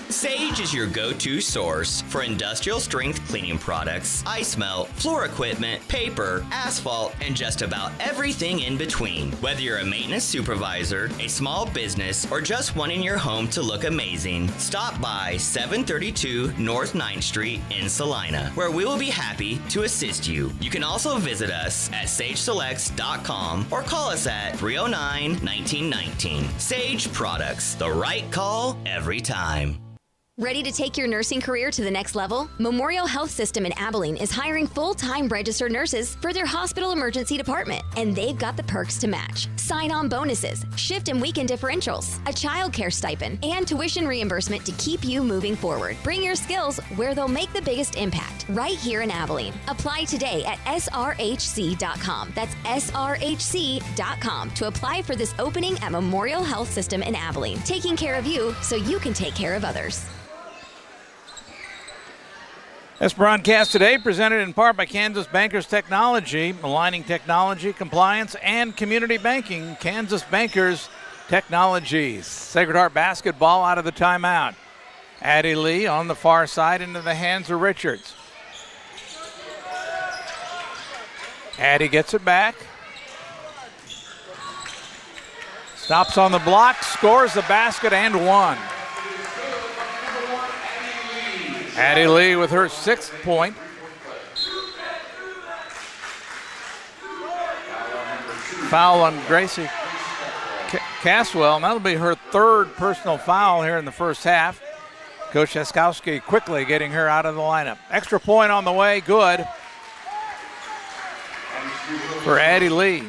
Sage is your go-to source for industrial strength cleaning products, ice melt, floor equipment, paper, asphalt, and just about everything in between. Whether you're a maintenance supervisor, a small business, or just wanting your home to look amazing, stop by 732 North 9th Street in Salina, where we will be happy to assist you. You can also visit us at sageselects.com or call us at 309-1919. Sage Products, the right call every time. Ready to take your nursing career to the next level? Memorial Health System in Abilene is hiring full-time registered nurses for their hospital emergency department, and they've got the perks to match. Sign-on bonuses, shift and weekend differentials, a child care stipend, and tuition reimbursement to keep you moving forward. Bring your skills where they'll make the biggest impact, right here in Abilene. Apply today at srhc.com. That's srhc.com to apply for this opening at Memorial Health System in Abilene. Taking care of you so you can take care of others. This broadcast today presented in part by Kansas Bankers Technology, aligning technology, compliance, and community banking. Kansas Bankers Technologies. Sacred Heart basketball out of the timeout. Addie Lee on the far side into the hands of Richards. Addie gets it back. Stops on the block, scores the basket and one. Addie Lee with her 6th point. Foul on Gracie Caswell, and that'll be her 3rd personal foul here in the first half. Coach Jaskowski quickly getting her out of the lineup. Extra point on the way, good for Addie Lee.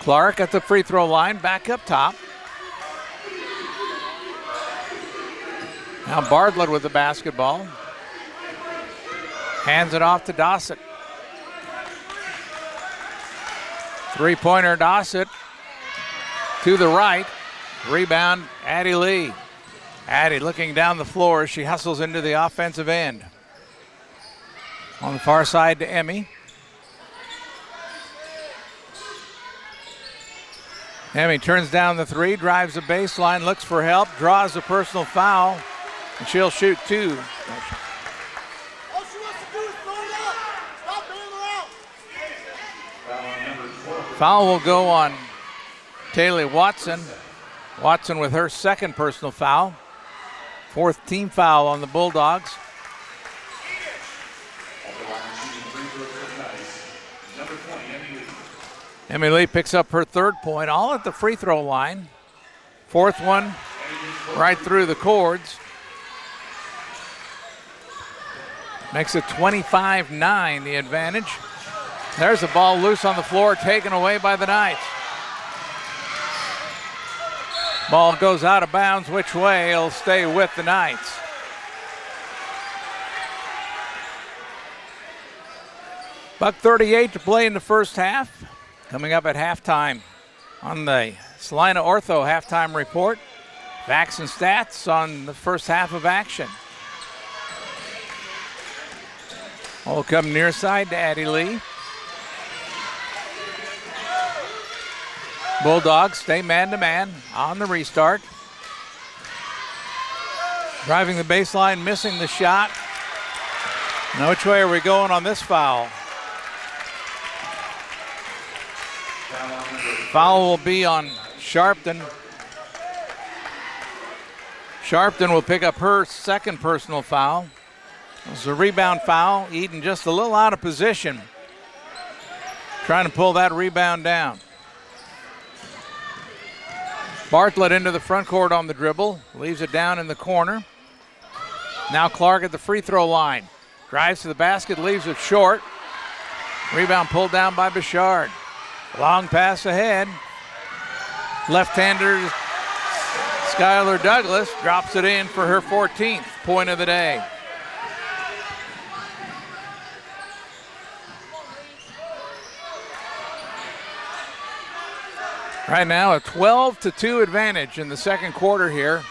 Clark at the free throw line, back up top. Now Bartlett with the basketball. Hands it off to Dossett. Three-pointer Dossett to the right. Rebound, Addie Lee. Addie looking down the floor as she hustles into the offensive end. On the far side to Emmy. Emmy turns down the 3, drives the baseline, looks for help, draws a personal foul, and she'll shoot 2. Foul will go on Taylor Watson. Watson with her 2nd personal foul. 4th team foul on the Bulldogs. Emmy Lee picks up her 3rd point, all at the free throw line. 4th one right through the cords. Makes it 25-9, the advantage. There's the ball loose on the floor, taken away by the Knights. Ball goes out of bounds. Which way? It'll stay with the Knights. $1:38 to play in the first half. Coming up at halftime on the Salina Ortho halftime report. Facts and stats on the first half of action. Will come near side to Addie Lee. Bulldogs stay man-to-man on the restart. Driving the baseline, missing the shot. Now which way are we going on this foul? Foul will be on Sharpton. Sharpton will pick up her second personal foul. It's a rebound foul. Eden just a little out of position. Trying to pull that rebound down. Bartlett into the front court on the dribble. Leaves it down in the corner. Now Clark at the free throw line. Drives to the basket, leaves it short. Rebound pulled down by Bouchard. Long pass ahead. Left-hander Skylar Douglas drops it in for her 14th point of the day. Right now a 12-2 advantage in the second quarter here.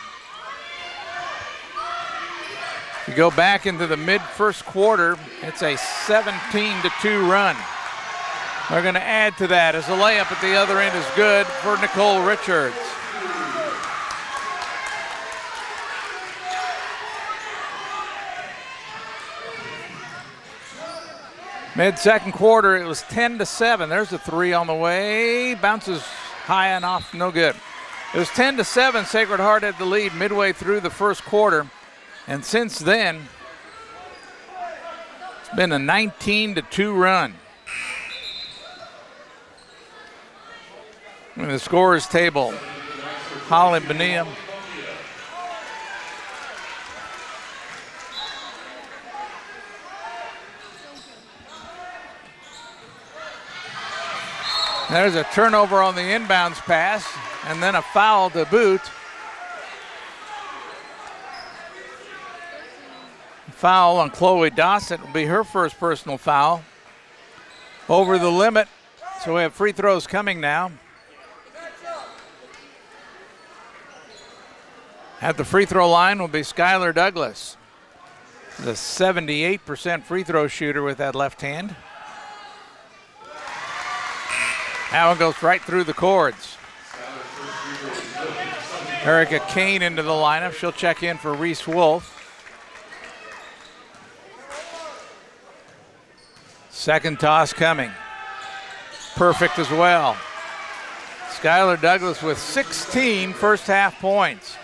If you go back into the mid-first quarter, it's a 17-2 run. They're going to add to that as the layup at the other end is good for Nicole Richards. Mid-second quarter, it was 10-7. There's a three on the way. Bounces high and off, no good. It was 10-7. Sacred Heart had the lead midway through the first quarter. And since then, it's been a 19-2 run. In the scorers table, Holly Bonilla. There's a turnover on the inbounds pass, and then a foul to boot. Foul on Chloe Dawson will be her first personal foul. Over the limit, so we have free throws coming now. At the free throw line will be Skylar Douglas, the 78% free throw shooter with that left hand. That one goes right through the cords. Erica Kane into the lineup. She'll check in for Reese Wolf. Second toss coming. Perfect as well. Skylar Douglas with 16 first half points.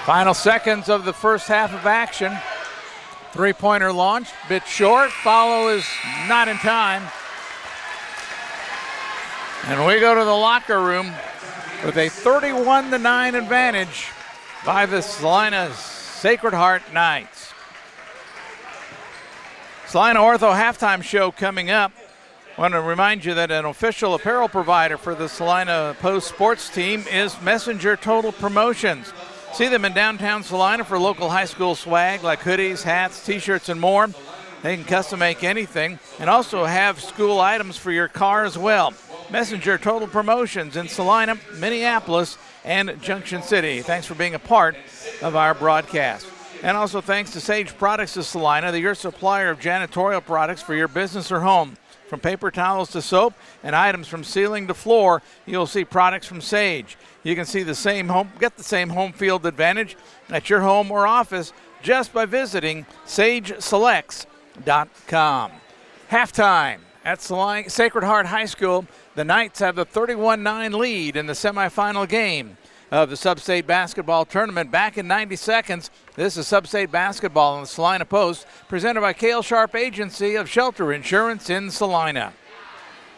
Final seconds of the first half of action. Three-pointer launched, bit short. Follow is not in time. And we go to the locker room with a 31-9 advantage by the Salina Sacred Heart Knights. Salina Ortho halftime show coming up. I want to remind you that an official apparel provider for the Salina Post sports team is Messenger Total Promotions. See them in downtown Salina for local high school swag like hoodies, hats, t-shirts, and more. They can custom make anything and also have school items for your car as well. Messenger Total Promotions in Salina, Minneapolis, and Junction City. Thanks for being a part of our broadcast. And also thanks to Sage Products of Salina, your supplier of janitorial products for your business or home. From paper towels to soap and items from ceiling to floor, you'll see products from Sage. You can see get the same home field advantage at your home or office just by visiting sageselects.com. Halftime at Sacred Heart High School. The Knights have the 31-9 lead in the semifinal game of the Substate basketball tournament. Back in 90 seconds, this is Substate basketball on the Salina Post, presented by Cale Sharp Agency of Shelter Insurance in Salina.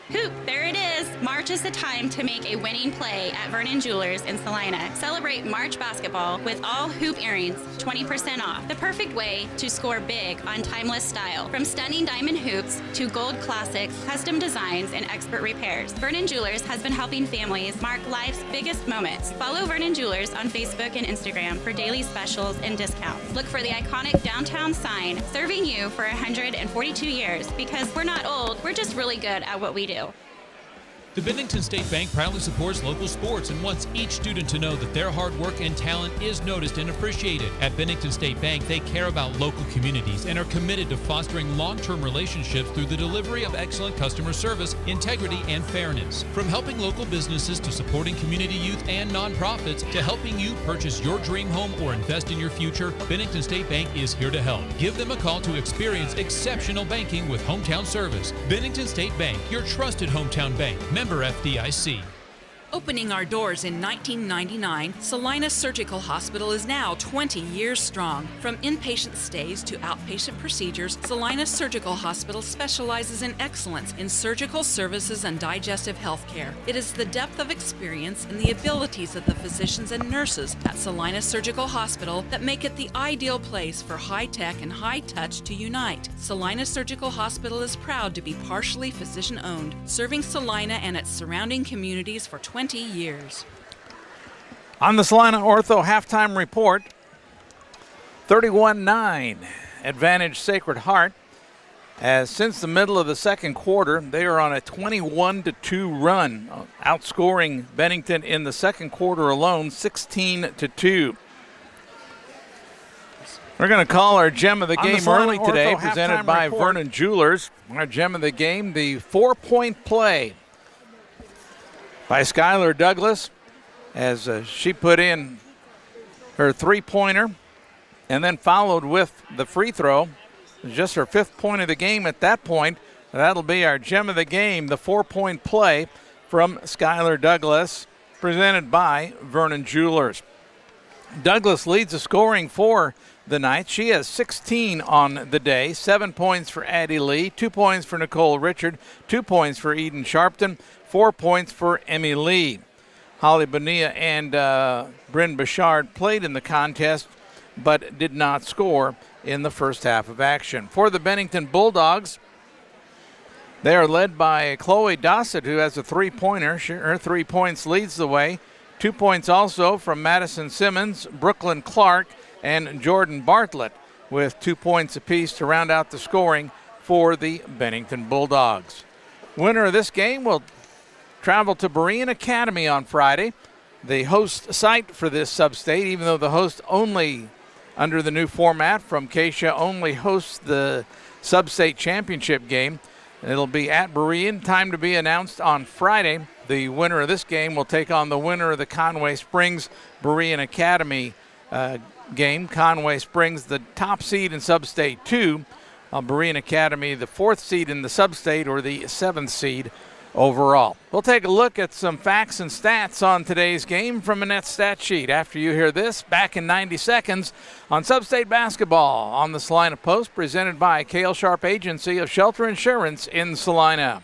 Hoop, there it is. March is the time to make a winning play at Vernon Jewelers in Salina. Celebrate March basketball with all hoop earrings, 20% off. The perfect way to score big on timeless style. From stunning diamond hoops to gold classics, custom designs, and expert repairs. Vernon Jewelers has been helping families mark life's biggest moments. Follow Vernon Jewelers on Facebook and Instagram for daily specials and discounts. Look for the iconic downtown sign, serving you for 142 years, because we're not old, we're just really good at what we do. The Bennington State Bank proudly supports local sports and wants each student to know that their hard work and talent is noticed and appreciated. At Bennington State Bank, they care about local communities and are committed to fostering long-term relationships through the delivery of excellent customer service, integrity, and fairness. From helping local businesses to supporting community youth and nonprofits to helping you purchase your dream home or invest in your future, Bennington State Bank is here to help. Give them a call to experience exceptional banking with hometown service. Bennington State Bank, your trusted hometown bank. Member FDIC. Opening our doors in 1999, Salina Surgical Hospital is now 20 years strong. From inpatient stays to outpatient procedures, Salina Surgical Hospital specializes in excellence in surgical services and digestive health care. It is the depth of experience and the abilities of the physicians and nurses at Salina Surgical Hospital that make it the ideal place for high-tech and high-touch to unite. Salina Surgical Hospital is proud to be partially physician-owned, serving Salina and its surrounding communities for 20 years. On the Salina Ortho halftime report, 31-9 advantage Sacred Heart, as since the middle of the second quarter they are on a 21-2 run, outscoring Bennington in the second quarter alone 16-2. We're going to call our gem of the game early today, presented by Vernon Jewelers. Our gem of the game, the 4-point play by Skylar Douglas, as she put in her three-pointer and then followed with the free throw. Just her fifth point of the game at that point. That'll be our gem of the game, the 4-point play from Skylar Douglas, presented by Vernon Jewelers. Douglas leads the scoring for the night. She has 16 on the day, 7 points for Addie Lee, 2 points for Nicole Richard, 2 points for Eden Sharpton, 4 points for Emmy Lee. Holly Bonilla and Bryn Bouchard played in the contest but did not score in the first half of action. For the Bennington Bulldogs, they are led by Chloe Dossett, who has a three-pointer. Her 3 points leads the way. 2 points also from Madison Simmons, Brooklyn Clark, and Jordan Bartlett, with 2 points apiece to round out the scoring for the Bennington Bulldogs. Winner of this game will travel to Berean Academy on Friday, the host site for this Substate, even though the host only, under the new format from Keisha, only hosts the Substate Championship game. It'll be at Berean, time to be announced on Friday. The winner of this game will take on the winner of the Conway Springs Berean Academy game. Conway Springs, the top seed in Substate 2. Berean Academy, the 4th seed in the Substate, or the 7th seed overall. We'll take a look at some facts and stats on today's game from Annette's stat sheet after you hear this, back in 90 seconds on Substate Basketball on the Salina Post, presented by Cale Sharp Agency of Shelter Insurance in Salina.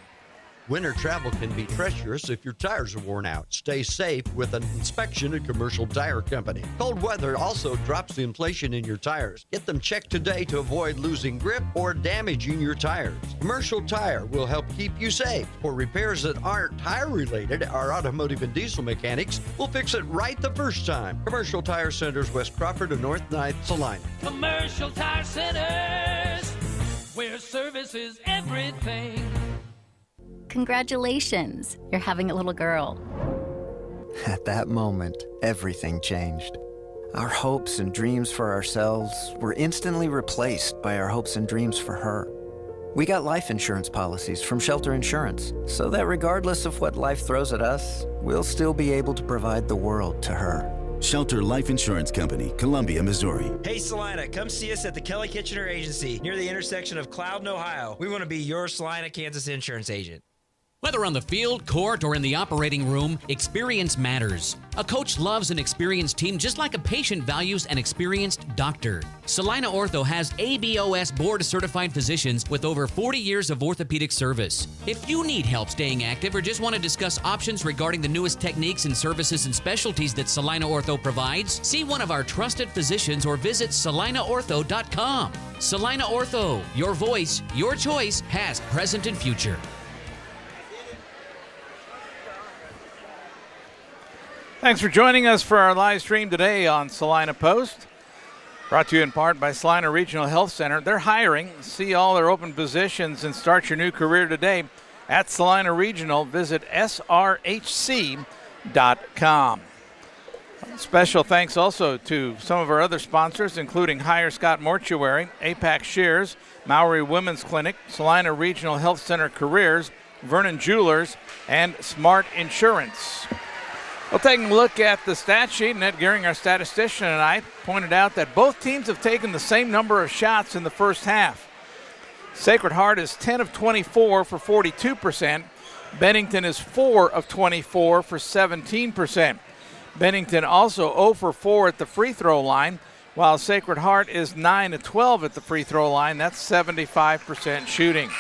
Winter travel can be treacherous if your tires are worn out. Stay safe with an inspection at Commercial Tire Company. Cold weather also drops the inflation in your tires. Get them checked today to avoid losing grip or damaging your tires. Commercial Tire will help keep you safe. For repairs that aren't tire related, our automotive and diesel mechanics will fix it right the first time. Commercial Tire Centers, West Crawford and North 9th, Salina. Commercial Tire Centers, where service is everything. Congratulations, you're having a little girl. At that moment, everything changed. Our hopes and dreams for ourselves were instantly replaced by our hopes and dreams for her. We got life insurance policies from Shelter Insurance, so that regardless of what life throws at us, we'll still be able to provide the world to her. Shelter Life Insurance Company, Columbia, Missouri. Hey Salina, come see us at the Kelly Kitchener Agency near the intersection of Cloud and Ohio. We want to be your Salina, Kansas insurance agent. Whether on the field, court, or in the operating room, experience matters. A coach loves an experienced team just like a patient values an experienced doctor. Salina Ortho has ABOS board-certified physicians with over 40 years of orthopedic service. If you need help staying active or just want to discuss options regarding the newest techniques and services and specialties that Salina Ortho provides, see one of our trusted physicians or visit salinaortho.com. Salina Ortho, your voice, your choice, past, present, and future. Thanks for joining us for our live stream today on Salina Post. Brought to you in part by Salina Regional Health Center. They're hiring. See all their open positions and start your new career today at Salina Regional. Visit srhc.com. Special thanks also to some of our other sponsors, including Hire Scott Mortuary, APAC Shears, Maori Women's Clinic, Salina Regional Health Center Careers, Vernon Jewelers, and Smart Insurance. We'll take a look at the stat sheet. Ned Gearing, our statistician, and I pointed out that both teams have taken the same number of shots in the first half. Sacred Heart is 10 of 24 for 42%. Bennington is 4 of 24 for 17%. Bennington also 0 for 4 at the free throw line, while Sacred Heart is 9 of 12 at the free throw line. That's 75% shooting.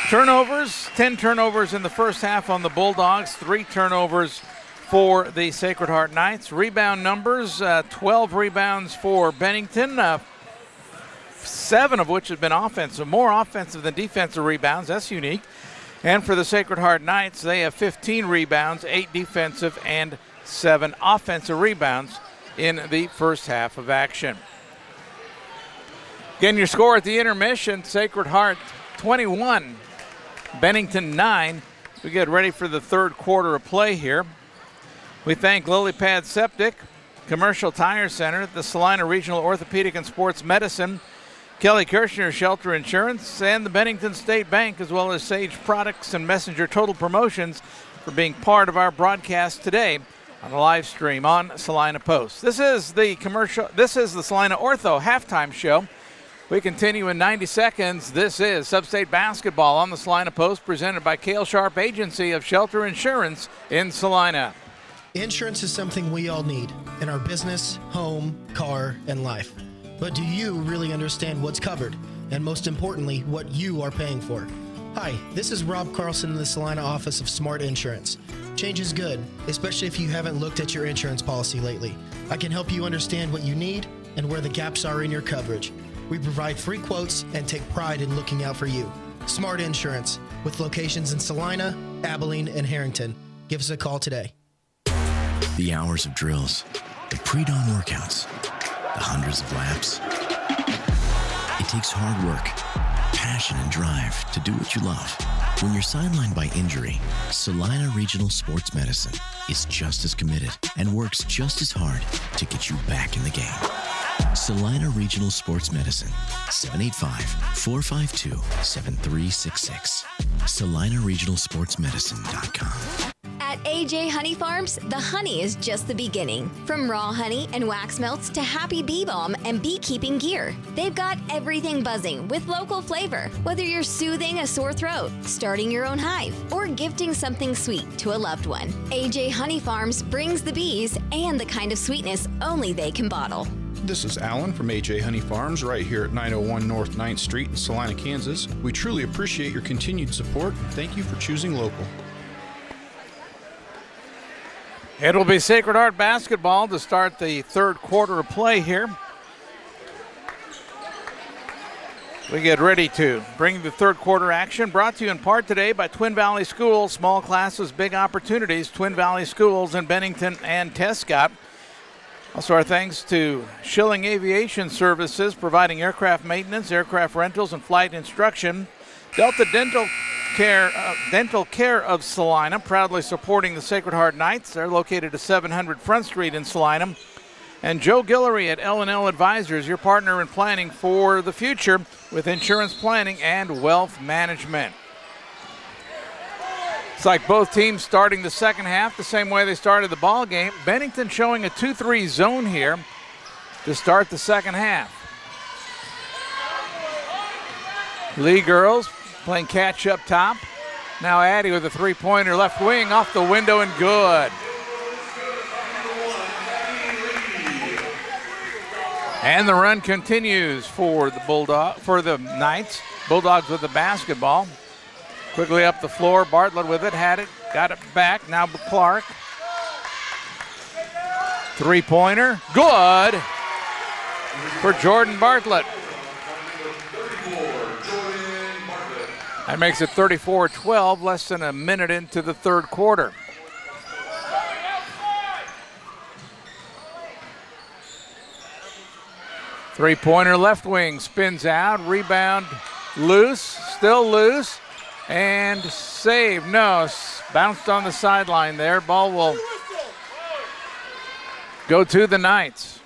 Turnovers, 10 turnovers in the first half on the Bulldogs, 3 turnovers for the Sacred Heart Knights. Rebound numbers, 12 rebounds for Bennington, 7 of which have been offensive, more offensive than defensive rebounds. That's unique. And for the Sacred Heart Knights, they have 15 rebounds, 8 defensive and 7 offensive rebounds in the first half of action. Again, your score at the intermission, Sacred Heart 21, Bennington 9. We get ready for the third quarter of play here. We thank Lily Pad Septic, Commercial Tire Center, the Salina Regional Orthopedic and Sports Medicine, Kelly Kirshner Shelter Insurance, and the Bennington State Bank, as well as Sage Products and Messenger Total Promotions for being part of our broadcast today on the live stream on Salina Post. This is the Salina Ortho halftime show. We continue in 90 seconds. This is Substate Basketball on the Salina Post, presented by Cale Sharp Agency of Shelter Insurance in Salina. Insurance is something we all need in our business, home, car, and life. But do you really understand what's covered? And most importantly, what you are paying for? Hi, this is Rob Carlson in the Salina office of Smart Insurance. Change is good, especially if you haven't looked at your insurance policy lately. I can help you understand what you need and where the gaps are in your coverage. We provide free quotes and take pride in looking out for you. Smart Insurance, with locations in Salina, Abilene, and Harrington. Give us a call today. The hours of drills, the pre-dawn workouts, the hundreds of laps. It takes hard work, passion, and drive to do what you love. When you're sidelined by injury, Salina Regional Sports Medicine is just as committed and works just as hard to get you back in the game. Salina Regional Sports Medicine, 785-452-7366. SalinaRegionalSportsMedicine.com. At AJ Honey Farms, the honey is just the beginning. From raw honey and wax melts to happy bee balm and beekeeping gear, they've got everything buzzing with local flavor. Whether you're soothing a sore throat, starting your own hive, or gifting something sweet to a loved one, AJ Honey Farms brings the bees and the kind of sweetness only they can bottle. This is Alan from AJ Honey Farms right here at 901 North 9th Street in Salina, Kansas. We truly appreciate your continued support and thank you for choosing local. It'll be Sacred Heart basketball to start the third quarter of play here. We get ready to bring the third quarter action, brought to you in part today by Twin Valley Schools. Small classes, big opportunities. Twin Valley Schools in Bennington and Tescott. Also, our thanks to Schilling Aviation Services, providing aircraft maintenance, aircraft rentals, and flight instruction. Delta Dental Care of Salina, proudly supporting the Sacred Heart Knights. They're located at 700 Front Street in Salina. And Joe Guillory at L&L Advisors, your partner in planning for the future with insurance planning and wealth management. It's like both teams starting the second half the same way they started the ball game. Bennington showing a 2-3 zone here to start the second half. Lee girls playing catch up top. Now Addy with a three-pointer left wing off the window and good. And the run continues for the Knights. Bulldogs with the basketball. Quickly up the floor. Bartlett with it, had it, got it back. Now Clark. Three-pointer, good for Jordan Bartlett. That makes it 34-12, less than a minute into the third quarter. Three-pointer left wing, spins out, rebound loose, still loose, and save. No, bounced on the sideline there. Ball will go to the Knights.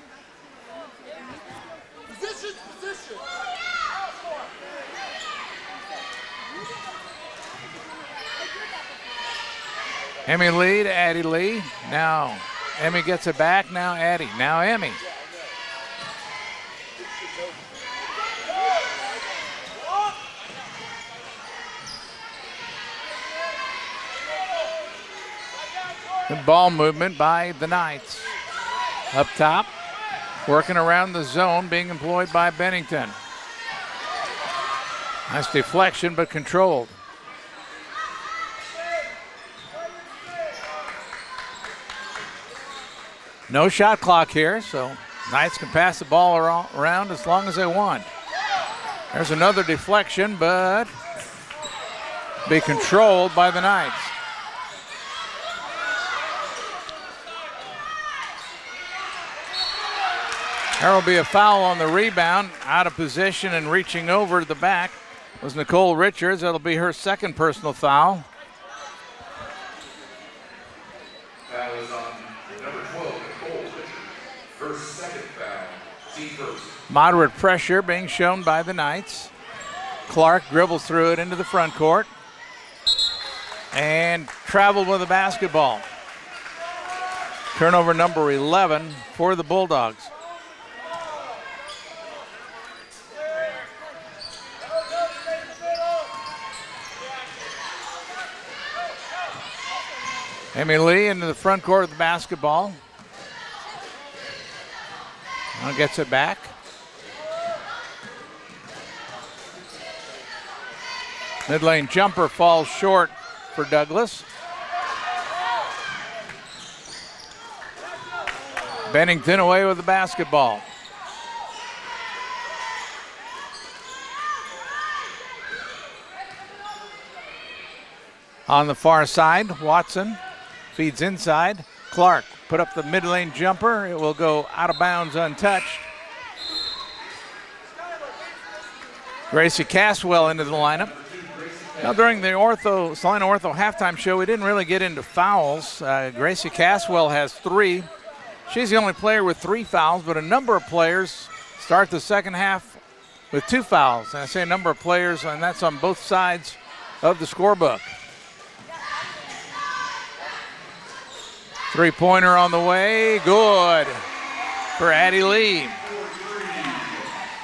Emmy Lee to Addie Lee. Now Emmy gets it back. Now Addie. Now Emmy. Good ball movement by the Knights. Up top, working around the zone, being employed by Bennington. Nice deflection, but controlled. No shot clock here, so Knights can pass the ball around as long as they want. There's another deflection, but be controlled by the Knights. There will be a foul on the rebound. Out of position and reaching over the back was Nicole Richards. That'll be her second personal foul. That was on number 12, Nicole Richards. Her second foul, team first. Moderate pressure being shown by the Knights. Clark dribbles through it into the front court and traveled with the basketball. Turnover number 11 for the Bulldogs. Emmy Lee into the front court of the basketball. Now gets it back. Mid-lane jumper falls short for Douglas. Bennington away with the basketball. On the far side, Watson feeds inside. Clark put up the mid-lane jumper. It will go out of bounds untouched. Gracie Caswell into the lineup. Now during the Salina Ortho halftime show, we didn't really get into fouls. Gracie Caswell has 3. She's the only player with 3 fouls, but a number of players start the second half with 2 fouls. And I say a number of players, and that's on both sides of the scorebook. Three-pointer on the way, good for Addie Lee.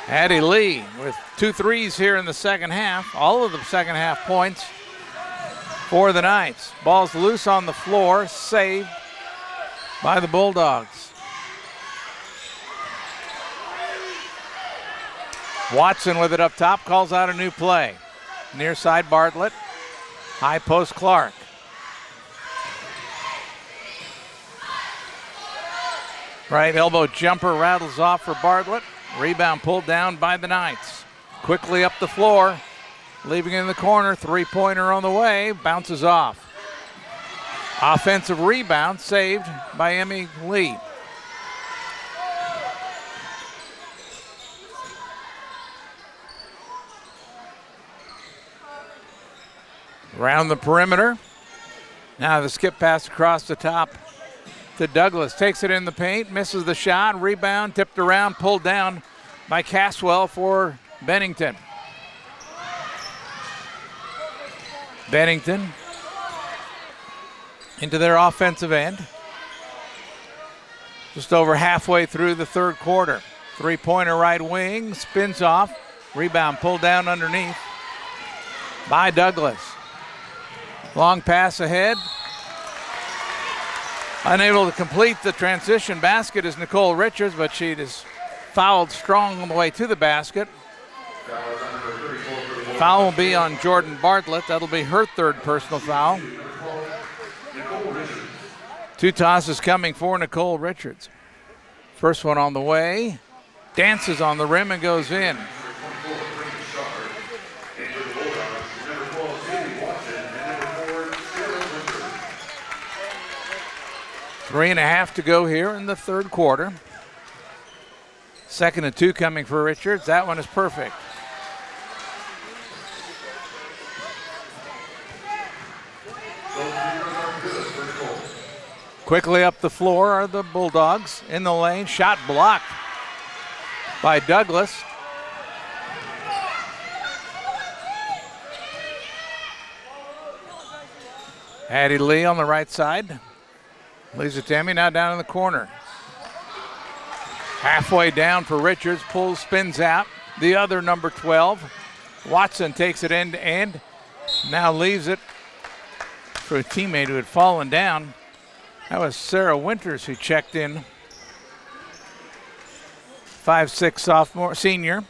Addie Lee with 2 threes here in the second half. All of the second half points for the Knights. Ball's loose on the floor, saved by the Bulldogs. Watson with it up top, calls out a new play. Near side Bartlett, high post Clark. Right elbow jumper rattles off for Bartlett. Rebound pulled down by the Knights. Quickly up the floor, leaving it in the corner. Three-pointer on the way, bounces off. Offensive rebound saved by Emmy Lee. Around the perimeter. Now the skip pass across the top to Douglas. Takes it in the paint, misses the shot. Rebound, tipped around, pulled down by Caswell for Bennington. Bennington into their offensive end. Just over halfway through the third quarter. Three-pointer right wing, spins off. Rebound pulled down underneath by Douglas. Long pass ahead. Unable to complete the transition basket is Nicole Richards, but she is fouled strong on the way to the basket. Foul will be on Jordan Bartlett. That'll be her third personal foul. 2 tosses coming for Nicole Richards. First one on the way. Dances on the rim and goes in. Three and a half to go here in the third quarter. 2nd and 2 coming for Richards. That one is perfect. Quickly up the floor are the Bulldogs in the lane. Shot blocked by Douglas. Addie Lee on the right side. Leaves it to Emmy, now down in the corner. Halfway down for Richards, pulls, spins out. The other number 12. Watson takes it end to end. Now leaves it for a teammate who had fallen down. That was Sarah Winters who checked in. 5'6" senior.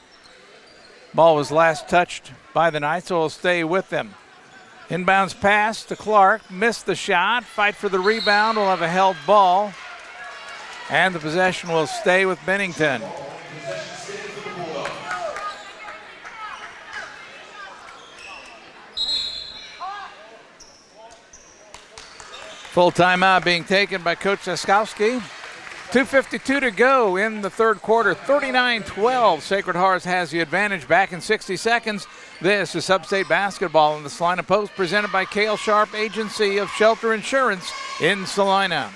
Ball was last touched by the Knights, so it'll stay with them. Inbounds pass to Clark, missed the shot, fight for the rebound, will have a held ball, and the possession will stay with Bennington. Full timeout being taken by Coach Zaskowski. 2:52 to go in the third quarter, 39-12. Sacred Hearts has the advantage back in 60 seconds. This is Substate Basketball in the Salina Post, presented by Cale Sharp Agency of Shelter Insurance in Salina.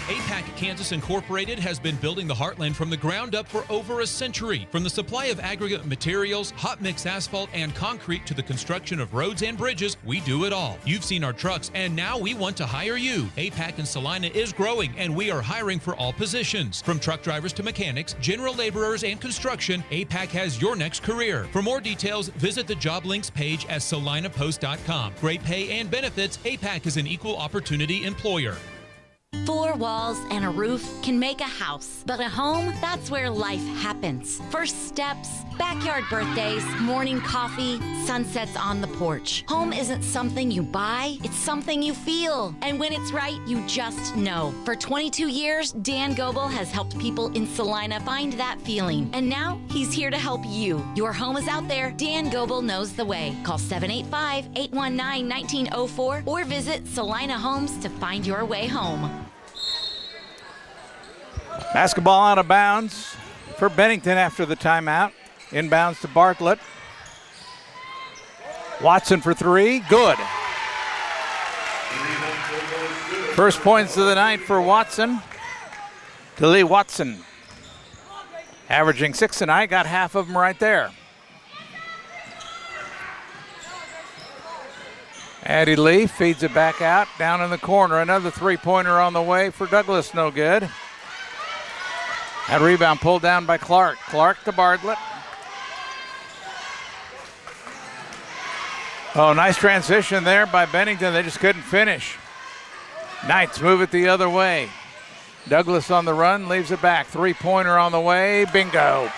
APAC Kansas Incorporated has been building the Heartland from the ground up for over a century. From the supply of aggregate materials, hot mix asphalt, and concrete to the construction of roads and bridges, we do it all. You've seen our trucks, and now we want to hire you. APAC in Salina is growing, and we are hiring for all positions. From truck drivers to mechanics, general laborers, and construction, APAC has your next career. For more details, visit the job links page at salinapost.com. Great pay and benefits, APAC is an equal opportunity employer. 4 walls and a roof can make a house, but a home, that's where life happens. First steps, backyard birthdays, morning coffee, sunsets on the porch. Home isn't something you buy, it's something you feel. And when it's right, you just know. For 22 years, Dan Goebel has helped people in Salina find that feeling. And now, he's here to help you. Your home is out there. Dan Goebel knows the way. Call 785-819-1904 or visit Salina Homes to find your way home. Basketball out of bounds for Bennington after the timeout. Inbounds to Bartlett. Watson for 3, good. First points of the night for Watson. Lee Watson, averaging 6 tonight, got half of them right there. Addie Lee feeds it back out, down in the corner. Another 3-pointer on the way for Douglas, no good. That rebound pulled down by Clark. Clark to Bartlett. Oh, nice transition there by Bennington. They just couldn't finish. Knights move it the other way. Douglas on the run, leaves it back. 3-pointer on the way, bingo.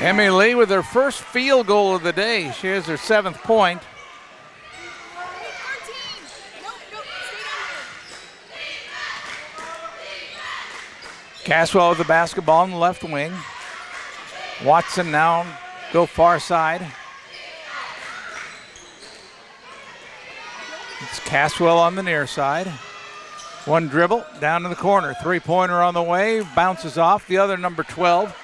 Emmy Lee with her first field goal of the day. She has her 7th point. Caswell with the basketball on the left wing. Watson now go far side. It's Caswell on the near side. One dribble down in the corner. 3-pointer on the way, bounces off. The other number 12.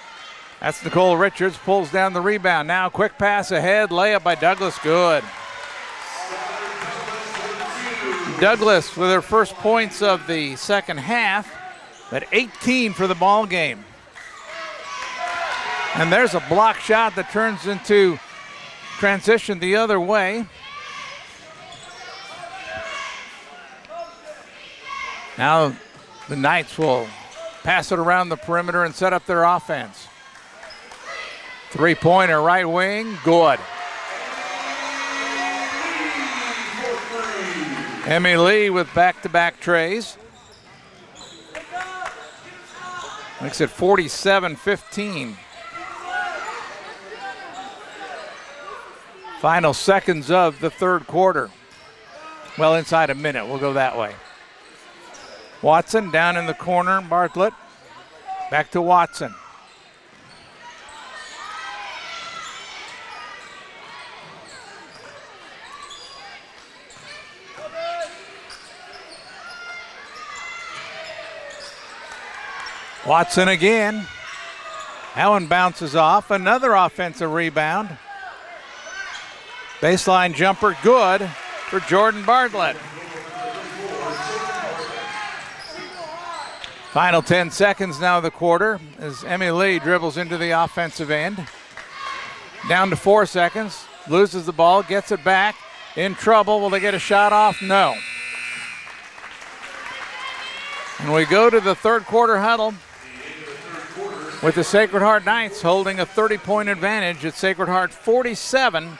That's Nicole Richards, pulls down the rebound. Now quick pass ahead, layup by Douglas, good. Douglas with her first points of the second half, but 18 for the ball game. And there's a block shot that turns into transition the other way. Now the Knights will pass it around the perimeter and set up their offense. 3-pointer right wing, good. Emmy Lee with back-to-back trays. Makes it 47-15. Final seconds of the third quarter. Well, inside a minute, we'll go that way. Watson down in the corner, Bartlett. Back to Watson. Watson again. That one bounces off. Another offensive rebound. Baseline jumper good for Jordan Bartlett. Final 10 seconds now of the quarter as Emmy Lee dribbles into the offensive end. Down to 4 seconds. Loses the ball, gets it back. In trouble. Will they get a shot off? No. And we go to the third quarter huddle with the Sacred Heart Knights holding a 30-point advantage at Sacred Heart 47,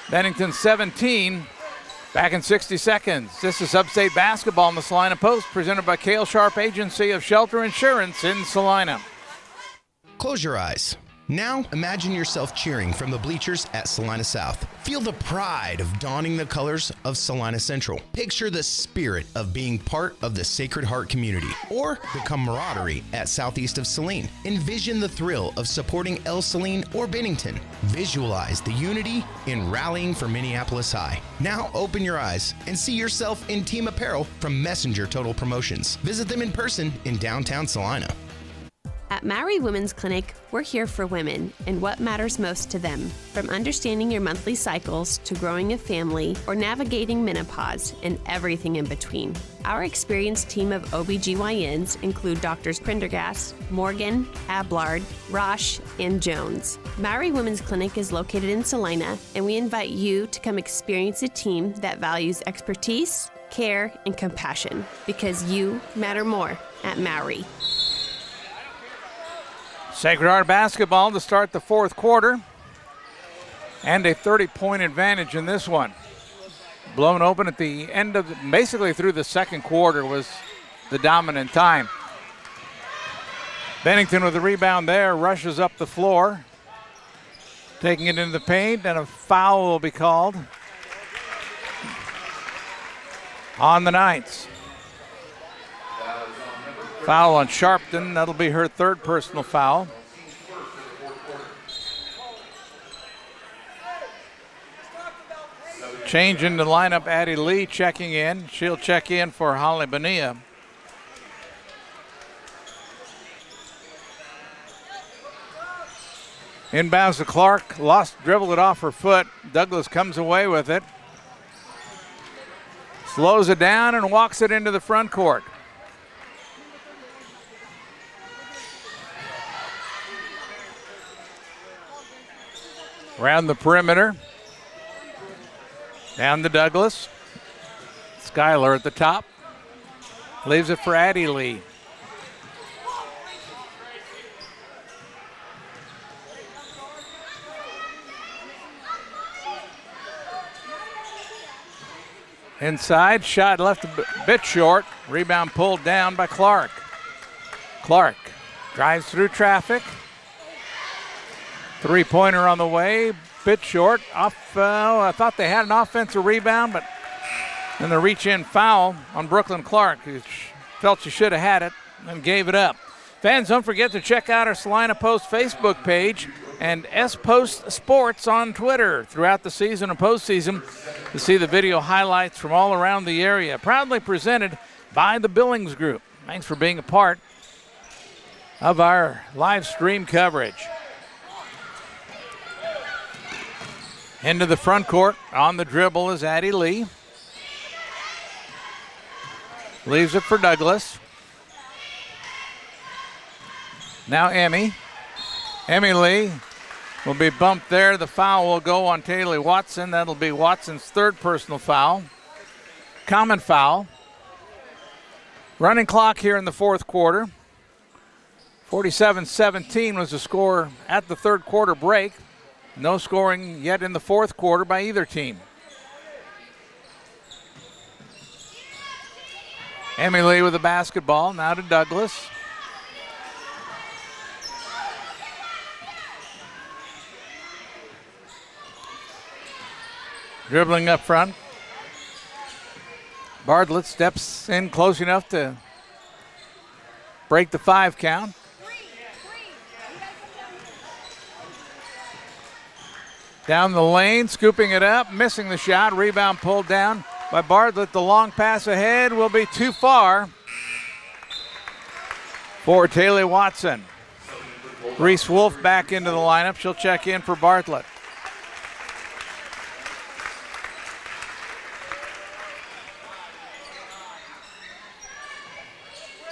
Bennington 17. Back in 60 seconds. This is Substate basketball in the Salina Post, presented by Cale Sharp Agency of Shelter Insurance in Salina. Close your eyes. Now imagine yourself cheering from the bleachers at Salina South. Feel the pride of donning the colors of Salina Central. Picture the spirit of being part of the Sacred Heart community or the camaraderie at Southeast of Saline. Envision the thrill of supporting El Saline or Bennington. Visualize the unity in rallying for Minneapolis High. Now open your eyes and see yourself in team apparel from Messenger Total Promotions. Visit them in person in downtown Salina. At Maui Women's Clinic, we're here for women and what matters most to them. From understanding your monthly cycles to growing a family or navigating menopause and everything in between. Our experienced team of OBGYNs include Drs. Prendergast, Morgan, Ablard, Rosh, and Jones. Maui Women's Clinic is located in Salina, and we invite you to come experience a team that values expertise, care, and compassion because you matter more at Maui. Sacred Heart basketball to start the fourth quarter. And a 30-point advantage in this one. Blown open at the end of, basically through the second quarter was the dominant time. Bennington with the rebound there, rushes up the floor. Taking it into the paint, and a foul will be called on the Knights. Foul on Sharpton. That'll be her third personal foul. Change in the lineup, Addie Lee checking in. She'll check in for Holly Bonilla. Inbounds to Clark. Dribbled it off her foot. Douglas comes away with it. Slows it down and walks it into the front court. Around the perimeter. Down to Douglas. Skylar at the top. Leaves it for Addie Lee. Inside, shot left a bit short. Rebound pulled down by Clark. Clark drives through traffic. Three-pointer on the way, bit short. I thought they had an offensive rebound, but then the reach-in foul on Brooklyn Clark, who felt she should have had it and gave it up. Fans, don't forget to check out our Salina Post Facebook page and S-Post Sports on Twitter throughout the season and postseason to see the video highlights from all around the area. Proudly presented by the Billings Group. Thanks for being a part of our live stream coverage. Into the front court, on the dribble is Addie Lee. Leaves it for Douglas. Now Emmy Lee will be bumped there. The foul will go on Taylor Watson. That'll be Watson's third personal foul. Common foul. Running clock here in the fourth quarter. 47-17 was the score at the third quarter break. No scoring yet in the fourth quarter by either team. Emmy Lee with the basketball, now to Douglas. Dribbling up front. Bartlett steps in close enough to break the 5 count. Down the lane, scooping it up, missing the shot. Rebound pulled down by Bartlett. The long pass ahead will be too far for Taylor Watson. Reese Wolf back into the lineup. She'll check in for Bartlett.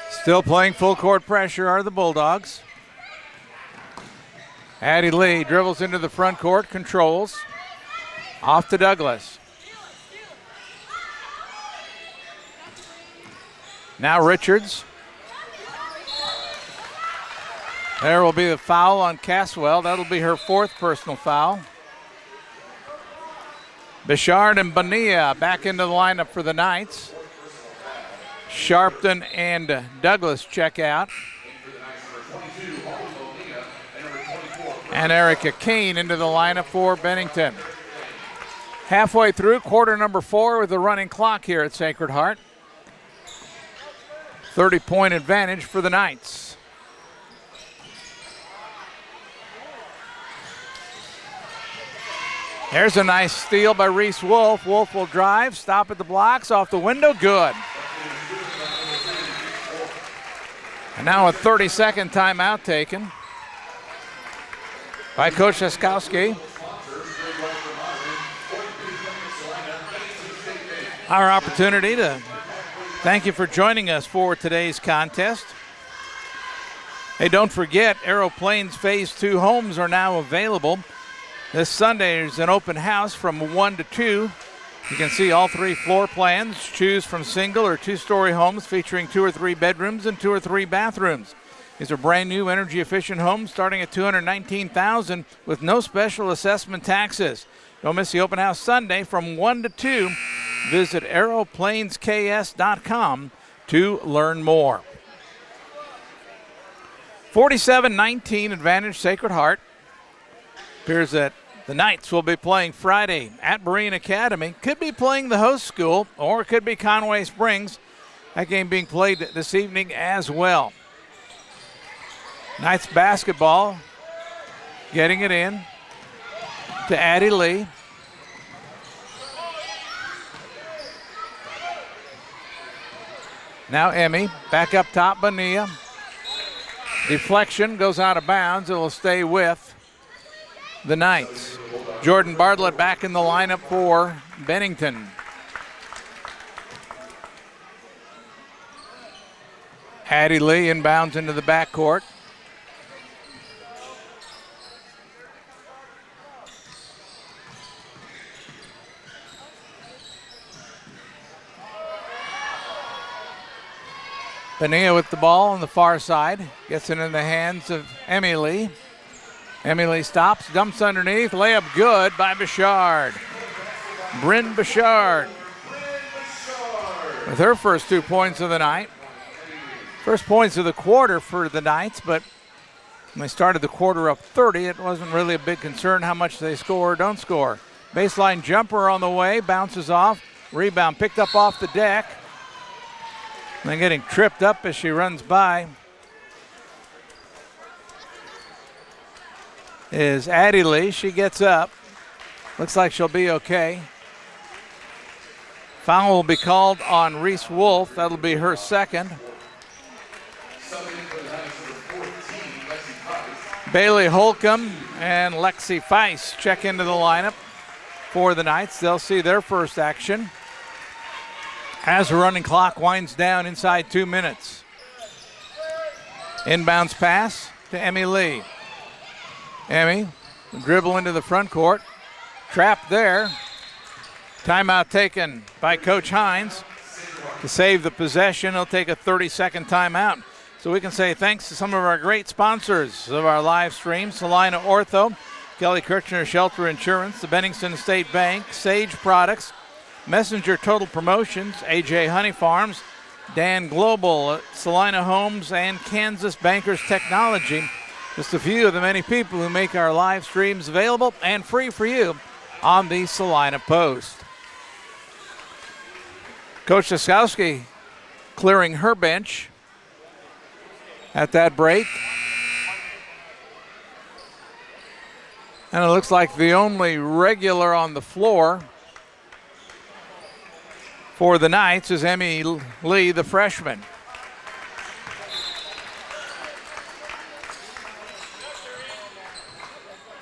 Still playing full court pressure are the Bulldogs. Addie Lee dribbles into the front court, controls. Off to Douglas. Now Richards. There will be the foul on Caswell. That'll be her 4th personal foul. Bichard and Bonilla back into the lineup for the Knights. Sharpton and Douglas check out. And Erica Kane into the lineup for Bennington. Halfway through quarter number 4 with the running clock here at Sacred Heart. 30-point advantage for the Knights. There's a nice steal by Reese Wolf. Wolf will drive, stop at the blocks, off the window, good. And now a 30-second timeout taken by Coach Laskowski. Our opportunity to thank you for joining us for today's contest. Hey, don't forget, Aeroplanes Phase 2 homes are now available. This Sunday is an open house from 1 to 2. You can see all 3 floor plans. Choose from single or 2-story homes featuring 2 or 3 bedrooms and 2 or 3 bathrooms. These are brand new energy efficient homes starting at $219,000 with no special assessment taxes. Don't miss the open house Sunday from 1 to 2. Visit aeroplanesks.com to learn more. 47-19 advantage Sacred Heart. Appears that the Knights will be playing Friday at Marine Academy. Could be playing the host school, or it could be Conway Springs. That game being played this evening as well. Knights basketball, getting it in to Addie Lee. Now Emmy, back up top, Bonilla. Deflection goes out of bounds. It will stay with the Knights. Jordan Bartlett back in the lineup for Bennington. Addie Lee inbounds into the backcourt. Bonilla with the ball on the far side. Gets it in the hands of Emmy Lee. Emmy Lee stops, dumps underneath. Layup good by Bichard. Bryn Bichard with her first 2 points of the night. First points of the quarter for the Knights, but when they started the quarter up 30, it wasn't really a big concern how much they score or don't score. Baseline jumper on the way, bounces off. Rebound picked up off the deck. And then getting tripped up as she runs by is Addie Lee. She gets up. Looks like she'll be okay. Foul will be called on Reese Wolf. That'll be her second. Bailey Holcomb and Lexi Feist check into the lineup for the Knights. They'll see their first action as the running clock winds down inside 2 minutes. Inbounds pass to Emmy Lee. Emmy, dribble into the front court. Trapped there. Timeout taken by Coach Hines. To save the possession, he'll take a 30-second timeout. So we can say thanks to some of our great sponsors of our live stream: Salina Ortho, Kelly Kirchner Shelter Insurance, the Bennington State Bank, Sage Products, Messenger Total Promotions, AJ Honey Farms, Dan Global at Salina Homes and Kansas Bankers Technology. Just a few of the many people who make our live streams available and free for you on the Salina Post. Coach Siskowski clearing her bench at that break. And it looks like the only regular on the floor for the Knights is Emmy Lee, the freshman.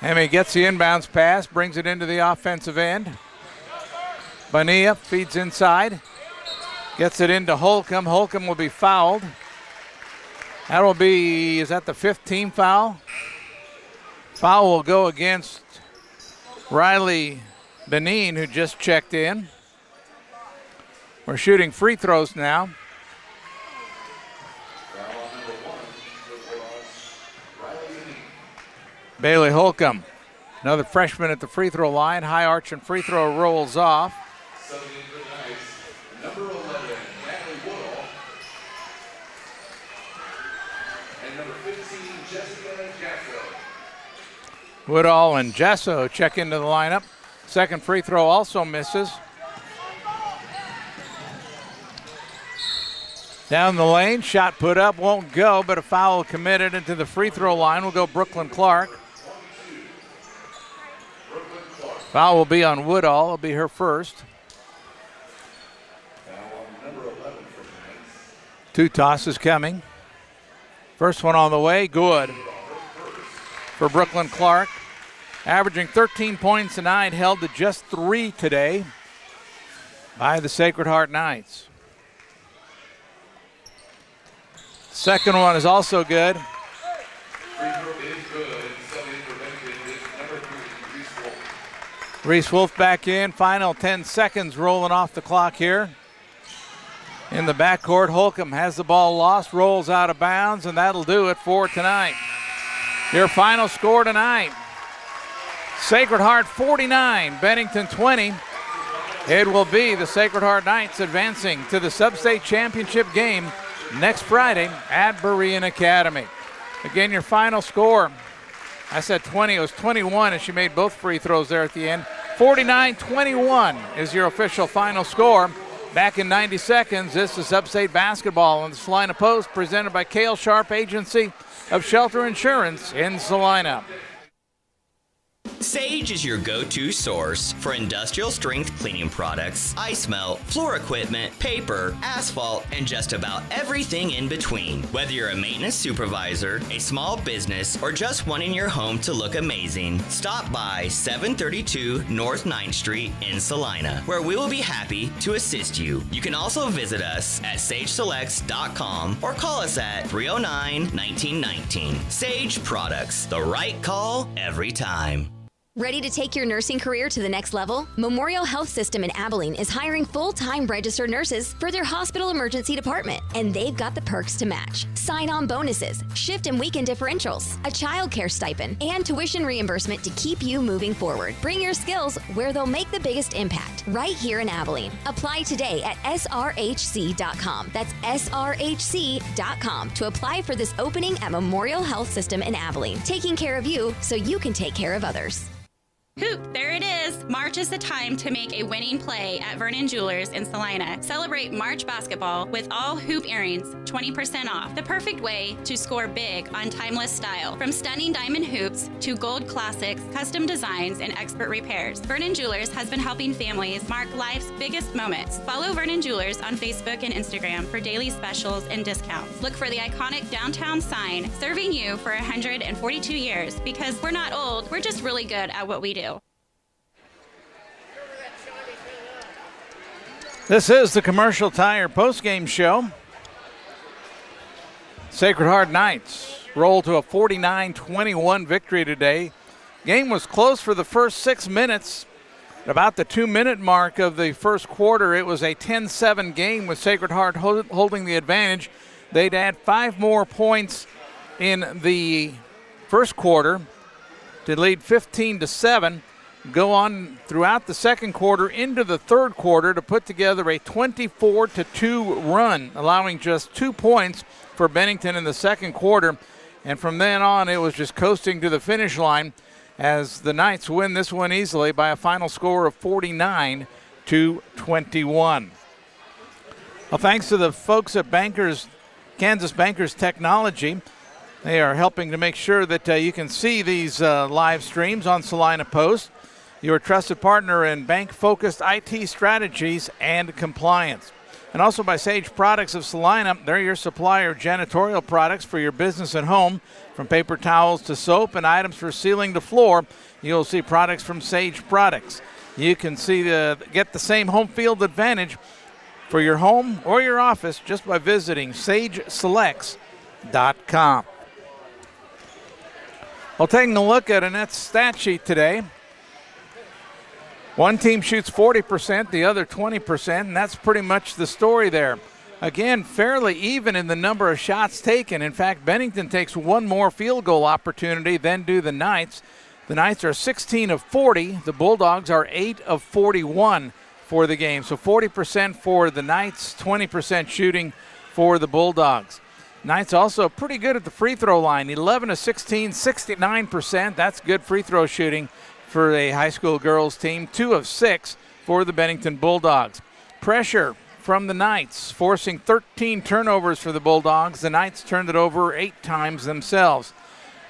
Emmy gets the inbounds pass, brings it into the offensive end. Bonilla feeds inside, gets it into Holcomb. Holcomb will be fouled. That will be, is that the 5th team foul? Foul will go against Riley Benin, who just checked in. We're shooting free throws now. Bailey Holcomb, another freshman at the free throw line. High arch and free throw rolls off. Number 11, Natalie Woodall. And number 15, Jessica Jasso. Woodall and Jasso check into the lineup. Second free throw also misses. Down the lane, shot put up, won't go, but a foul committed into the free throw line will go Brooklyn Clark. Foul will be on Woodall, it'll be her first. Two tosses coming. First one on the way, good for Brooklyn Clark. Averaging 13 points a night, held to just 3 today by the Sacred Heart Knights. Second one is also good. Reese Wolf back in. Final 10 seconds rolling off the clock here. In the backcourt, Holcomb has the ball lost, rolls out of bounds, and that'll do it for tonight. Your final score tonight, Sacred Heart 49, Bennington 20. It will be the Sacred Heart Knights advancing to the Substate Championship game next Friday at Berean Academy. Again, your final score, I said 20, it was 21 and she made both free throws there at the end. 49-21 is your official final score. Back in 90 seconds, this is Substate basketball on the Salina Post, presented by Cale Sharp Agency of Shelter Insurance in Salina. Sage is your go-to source for industrial strength cleaning products, ice melt, floor equipment, paper, asphalt, and just about everything in between. Whether you're a maintenance supervisor, a small business, or just wanting your home to look amazing, stop by 732 North 9th Street in Salina, where we will be happy to assist you. You can also visit us at sageselects.com or call us at 309-1919. Sage Products, the right call every time. Ready to take your nursing career to the next level? Memorial Health System in Abilene is hiring full-time registered nurses for their hospital emergency department, and they've got the perks to match. Sign-on bonuses, shift and weekend differentials, a child care stipend, and tuition reimbursement to keep you moving forward. Bring your skills where they'll make the biggest impact, right here in Abilene. Apply today at srhc.com. That's srhc.com to apply for this opening at Memorial Health System in Abilene, taking care of you so you can take care of others. Hoop, there it is. March is the time to make a winning play at Vernon Jewelers in Salina. Celebrate March basketball with all hoop earrings, 20% off. The perfect way to score big on timeless style. From stunning diamond hoops to gold classics, custom designs, and expert repairs, Vernon Jewelers has been helping families mark life's biggest moments. Follow Vernon Jewelers on Facebook and Instagram for daily specials and discounts. Look for the iconic downtown sign, serving you for 142 years, because we're not old, we're just really good at what we do. This is the Commercial Tire postgame show. Sacred Heart Knights roll to a 49-21 victory today. Game was close for the first 6 minutes. At about the 2-minute mark of the first quarter, it was a 10-7 game with Sacred Heart holding the advantage. They'd add 5 more points in the first quarter to lead 15-7. go on throughout the second quarter into the third quarter to put together a 24-2 run, allowing just 2 points for Bennington in the second quarter. And from then on, it was just coasting to the finish line as the Knights win this one easily by a final score of 49-21. Well, thanks to the folks at Kansas Bankers Technology. They are helping to make sure that you can see these live streams on Salina Post, your trusted partner in bank-focused IT strategies and compliance. And also by Sage Products of Salina. They're your supplier of janitorial products for your business and home. From paper towels to soap and items for sealing the floor, you'll see products from Sage Products. You can get the same home field advantage for your home or your office just by visiting sageselects.com. Well, taking a look at Annette's stat sheet today, one team shoots 40%, the other 20%, and that's pretty much the story there. Again, fairly even in the number of shots taken. In fact, Bennington takes one more field goal opportunity than do the Knights. The Knights are 16 of 40. The Bulldogs are 8 of 41 for the game. So 40% for the Knights, 20% shooting for the Bulldogs. Knights also pretty good at the free throw line, 11 of 16, 69%. That's good free throw shooting for a high school girls team. 2 of 6 for the Bennington Bulldogs. Pressure from the Knights, forcing 13 turnovers for the Bulldogs. The Knights turned it over 8 times themselves.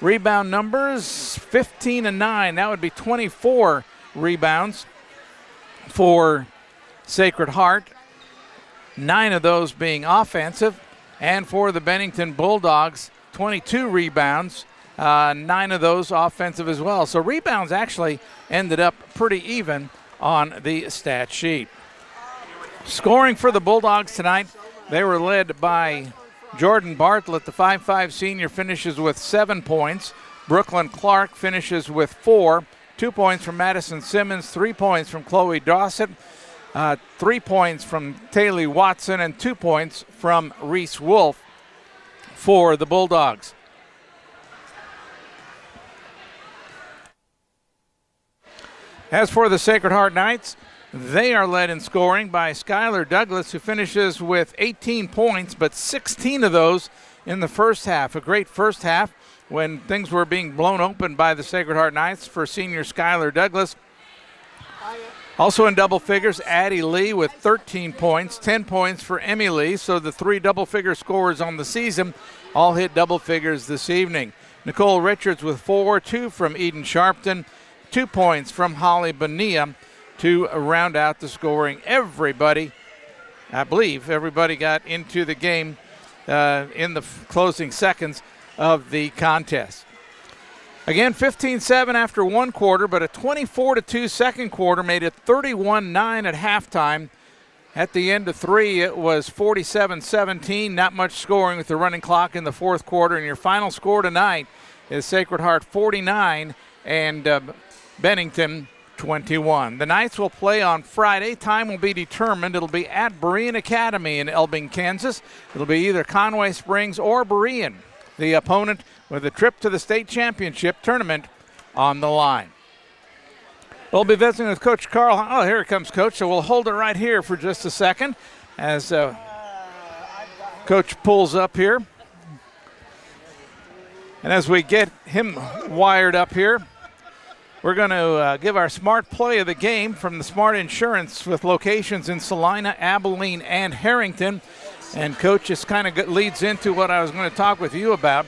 Rebound numbers, 15 and 9. That would be 24 rebounds for Sacred Heart, 9 of those being offensive. And for the Bennington Bulldogs, 22 rebounds, 9 of those offensive as well. So rebounds actually ended up pretty even on the stat sheet. Scoring for the Bulldogs tonight, they were led by Jordan Bartlett. The 5'5 senior finishes with 7 points. Brooklyn Clark finishes with 4. 2 points from Madison Simmons, 3 points from Chloe Dawson, 3 points from Taylor Watson, and 2 points from Reese Wolf for the Bulldogs. As for the Sacred Heart Knights, they are led in scoring by Skylar Douglas, who finishes with 18 points, but 16 of those in the first half. A great first half when things were being blown open by the Sacred Heart Knights for senior Skylar Douglas. Also in double figures, Addie Lee with 13 points, 10 points for Emmy Lee. So the 3 double-figure scorers on the season all hit double figures this evening. Nicole Richards with 4, 2 from Eden Sharpton, 2 points from Holly Bonilla to round out the scoring. I believe everybody got into the game in the closing seconds of the contest. Again, 15-7 after one quarter, but a 24-2 second quarter made it 31-9 at halftime. At the end of 3, it was 47-17. Not much scoring with the running clock in the fourth quarter. And your final score tonight is Sacred Heart 49 and Bennington 21. The Knights will play on Friday. Time will be determined. It'll be at Berean Academy in Elbing, Kansas. It'll be either Conway Springs or Berean, the opponent with a trip to the state championship tournament on the line. We'll be visiting with Coach Carl. Oh, here comes Coach. So we'll hold it right here for just a second as Coach pulls up here. And as we get him wired up here, we're going to give our smart play of the game from the Smart Insurance with locations in Salina, Abilene, and Harrington. And Coach just kind of leads into what I was going to talk with you about.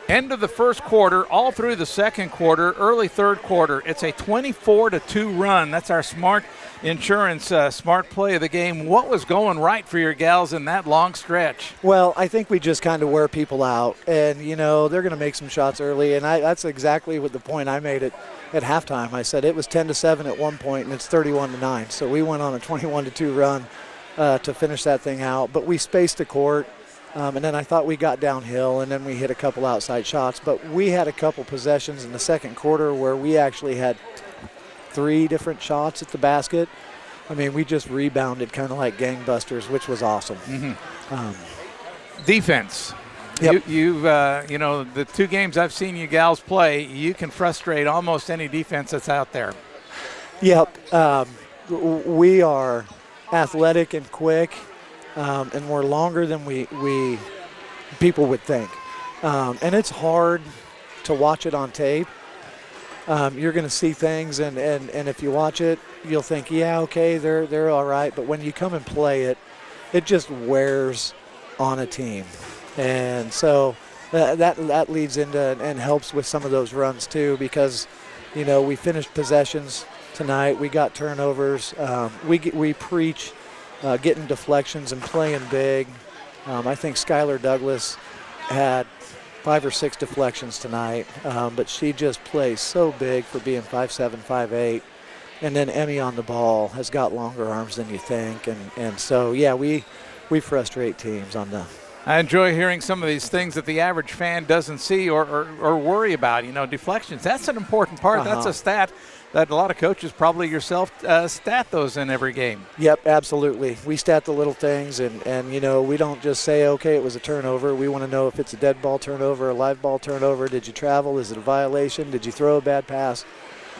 End of the first quarter, all through the second quarter, early third quarter. It's a 24-2 run. That's our Smart Insurance smart play of the game. What was going right for your gals in that long stretch? Well, I think we just kind of wear people out. And, you know, they're going to make some shots early. And that's exactly what the point I made at halftime. I said it was 10-7 at one point, and it's 31-9. So we went on a 21-2 run to finish that thing out. But we spaced the court. And then I thought we got downhill, and then we hit a couple outside shots. But we had a couple possessions in the second quarter where we actually had 3 different shots at the basket. I mean, we just rebounded kind of like gangbusters, which was awesome. Mm-hmm. Defense. Yep. You've the 2 games I've seen you gals play, you can frustrate almost any defense that's out there. Yep. We are athletic and quick, and we're longer than we people would think. And it's hard to watch it on tape. You're going to see things, and if you watch it, you'll think, yeah, okay, they're all right. But when you come and play it, it just wears on a team. And so that leads into and helps with some of those runs too, because, we finished possessions tonight. We got turnovers. We preach getting deflections and playing big. I think Skylar Douglas had 5 or 6 deflections tonight, but she just plays so big for being 5'7", 5'8". And then Emmy on the ball has got longer arms than you think. And so, yeah, we frustrate teams on the. I enjoy hearing some of these things that the average fan doesn't see or worry about. Deflections, that's an important part. That's a stat that a lot of coaches, probably yourself, stat those in every game. Yep, absolutely. We stat the little things, and we don't just say, okay, it was a turnover. We want to know if it's a dead ball turnover, a live ball turnover. Did you travel? Is it a violation? Did you throw a bad pass?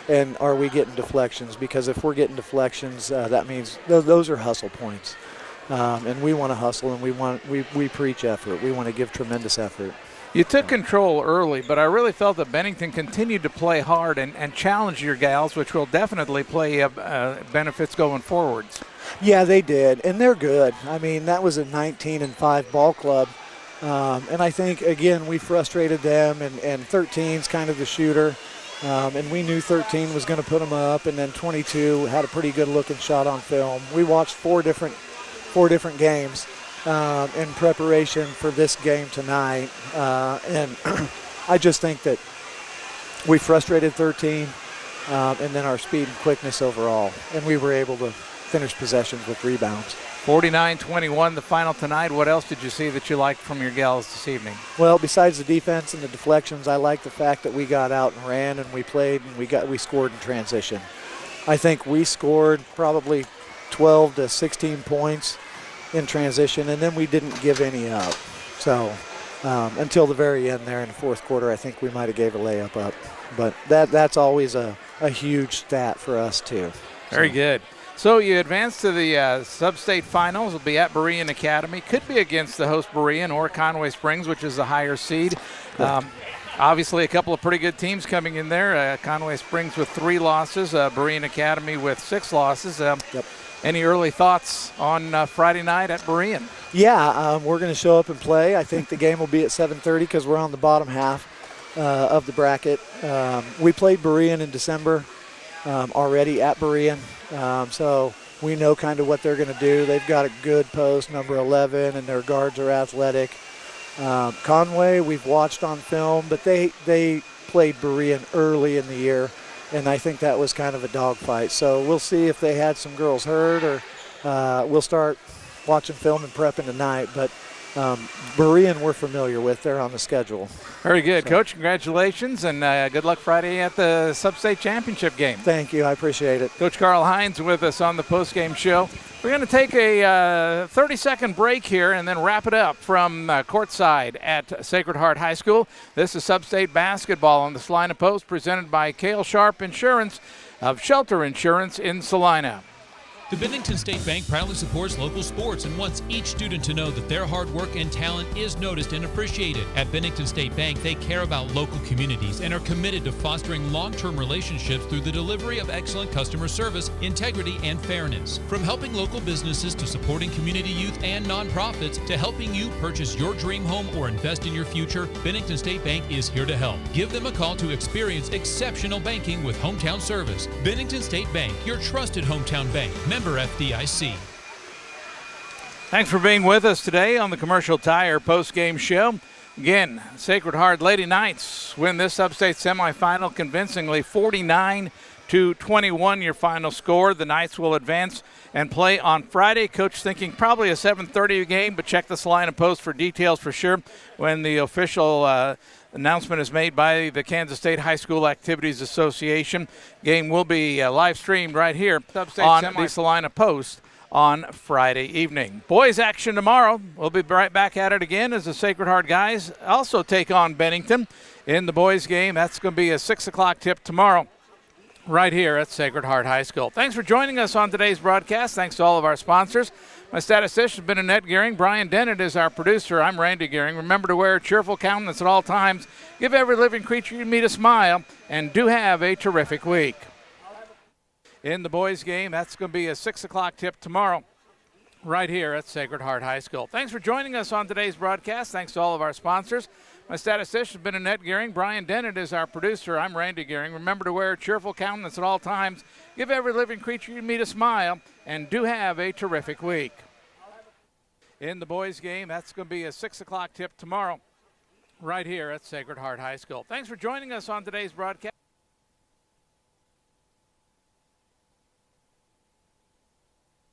And are we getting deflections? Because if we're getting deflections, that means those are hustle points. And we want to hustle, and we preach effort. We want to give tremendous effort. You took control early, but I really felt that Bennington continued to play hard and challenge your gals, which will definitely play benefits going forwards. Yeah, they did, and they're good. I mean, that was a 19-5 ball club, and I think, again, we frustrated them, and 13's kind of the shooter, and we knew 13 was going to put them up, and then 22 had a pretty good-looking shot on film. We watched four different games in preparation for this game tonight. And I just think that we frustrated 13 and then our speed and quickness overall. And we were able to finish possessions with rebounds. 49-21 the final tonight. What else did you see that you liked from your gals this evening? Well, besides the defense and the deflections, I like the fact that we got out and ran and we played and we scored in transition. I think we scored probably 12 to 16 points in transition, and then we didn't give any up. So until the very end there in the fourth quarter, I think we might have gave a layup up. But that's always a huge stat for us too. Very good. So you advance to the Substate Finals. It'll be at Berean Academy. Could be against the host Berean or Conway Springs, which is the higher seed. Obviously, a couple of pretty good teams coming in there. Conway Springs with 3 losses, Berean Academy with 6 losses. Any early thoughts on Friday night at Berean? Yeah, we're going to show up and play. I think the game will be at 7:30 because we're on the bottom half of the bracket. We played Berean in December already at Berean, so we know kind of what they're going to do. They've got a good post, number 11, and their guards are athletic. Conway, we've watched on film, but they played Berean early in the year. And I think that was kind of a dogfight. So we'll see if they had some girls hurt, or we'll start watching film and prepping tonight. But Berean we're familiar with. They're on the schedule. Very good. So, Coach, congratulations, and good luck Friday at the Substate Championship game. Thank you. I appreciate it. Coach Carl Hines with us on the postgame show. We're going to take a 30-second break here and then wrap it up from courtside at Sacred Heart High School. This is Substate basketball on the Salina Post, presented by Cale Sharp Insurance of Shelter Insurance in Salina. The Bennington State Bank proudly supports local sports and wants each student to know that their hard work and talent is noticed and appreciated. At Bennington State Bank, they care about local communities and are committed to fostering long-term relationships through the delivery of excellent customer service, integrity, and fairness. From helping local businesses to supporting community youth and nonprofits to helping you purchase your dream home or invest in your future, Bennington State Bank is here to help. Give them a call to experience exceptional banking with hometown service. Bennington State Bank, your trusted hometown bank. Member FDIC. Thanks for being with us today on the Commercial Tire postgame show. Again, Sacred Heart Lady Knights win this Substate semifinal convincingly, 49-21 your final score. The Knights will advance and play on Friday. Coach thinking probably a 7:30 game, but check the Salina Post for details for sure when the official announcement is made by the Kansas State High School Activities Association. Game will be live streamed right here on the Salina Post on Friday evening. Boys action tomorrow. We'll be right back at it again as the Sacred Heart guys also take on Bennington in the boys game. That's going to be a 6 o'clock tip tomorrow. right here at Sacred Heart High School. Thanks for joining us on today's broadcast. Thanks to all of our sponsors. My statistician has been Annette Gearing. Brian Dennett is our producer. I'm Randy Gearing. Remember to wear a cheerful countenance at all times. Give every living creature you meet a smile, and do have a terrific week. In the boys' game, that's going to be a 6 o'clock tip tomorrow, right here at Sacred Heart High School. Thanks for joining us on today's broadcast. Thanks to all of our sponsors. My statistician has been Annette Gearing. Brian Dennett is our producer. I'm Randy Gearing. Remember to wear a cheerful countenance at all times. Give every living creature you meet a smile, and do have a terrific week. In the boys' game, that's going to be a 6 o'clock tip tomorrow, right here at Sacred Heart High School. Thanks for joining us on today's broadcast.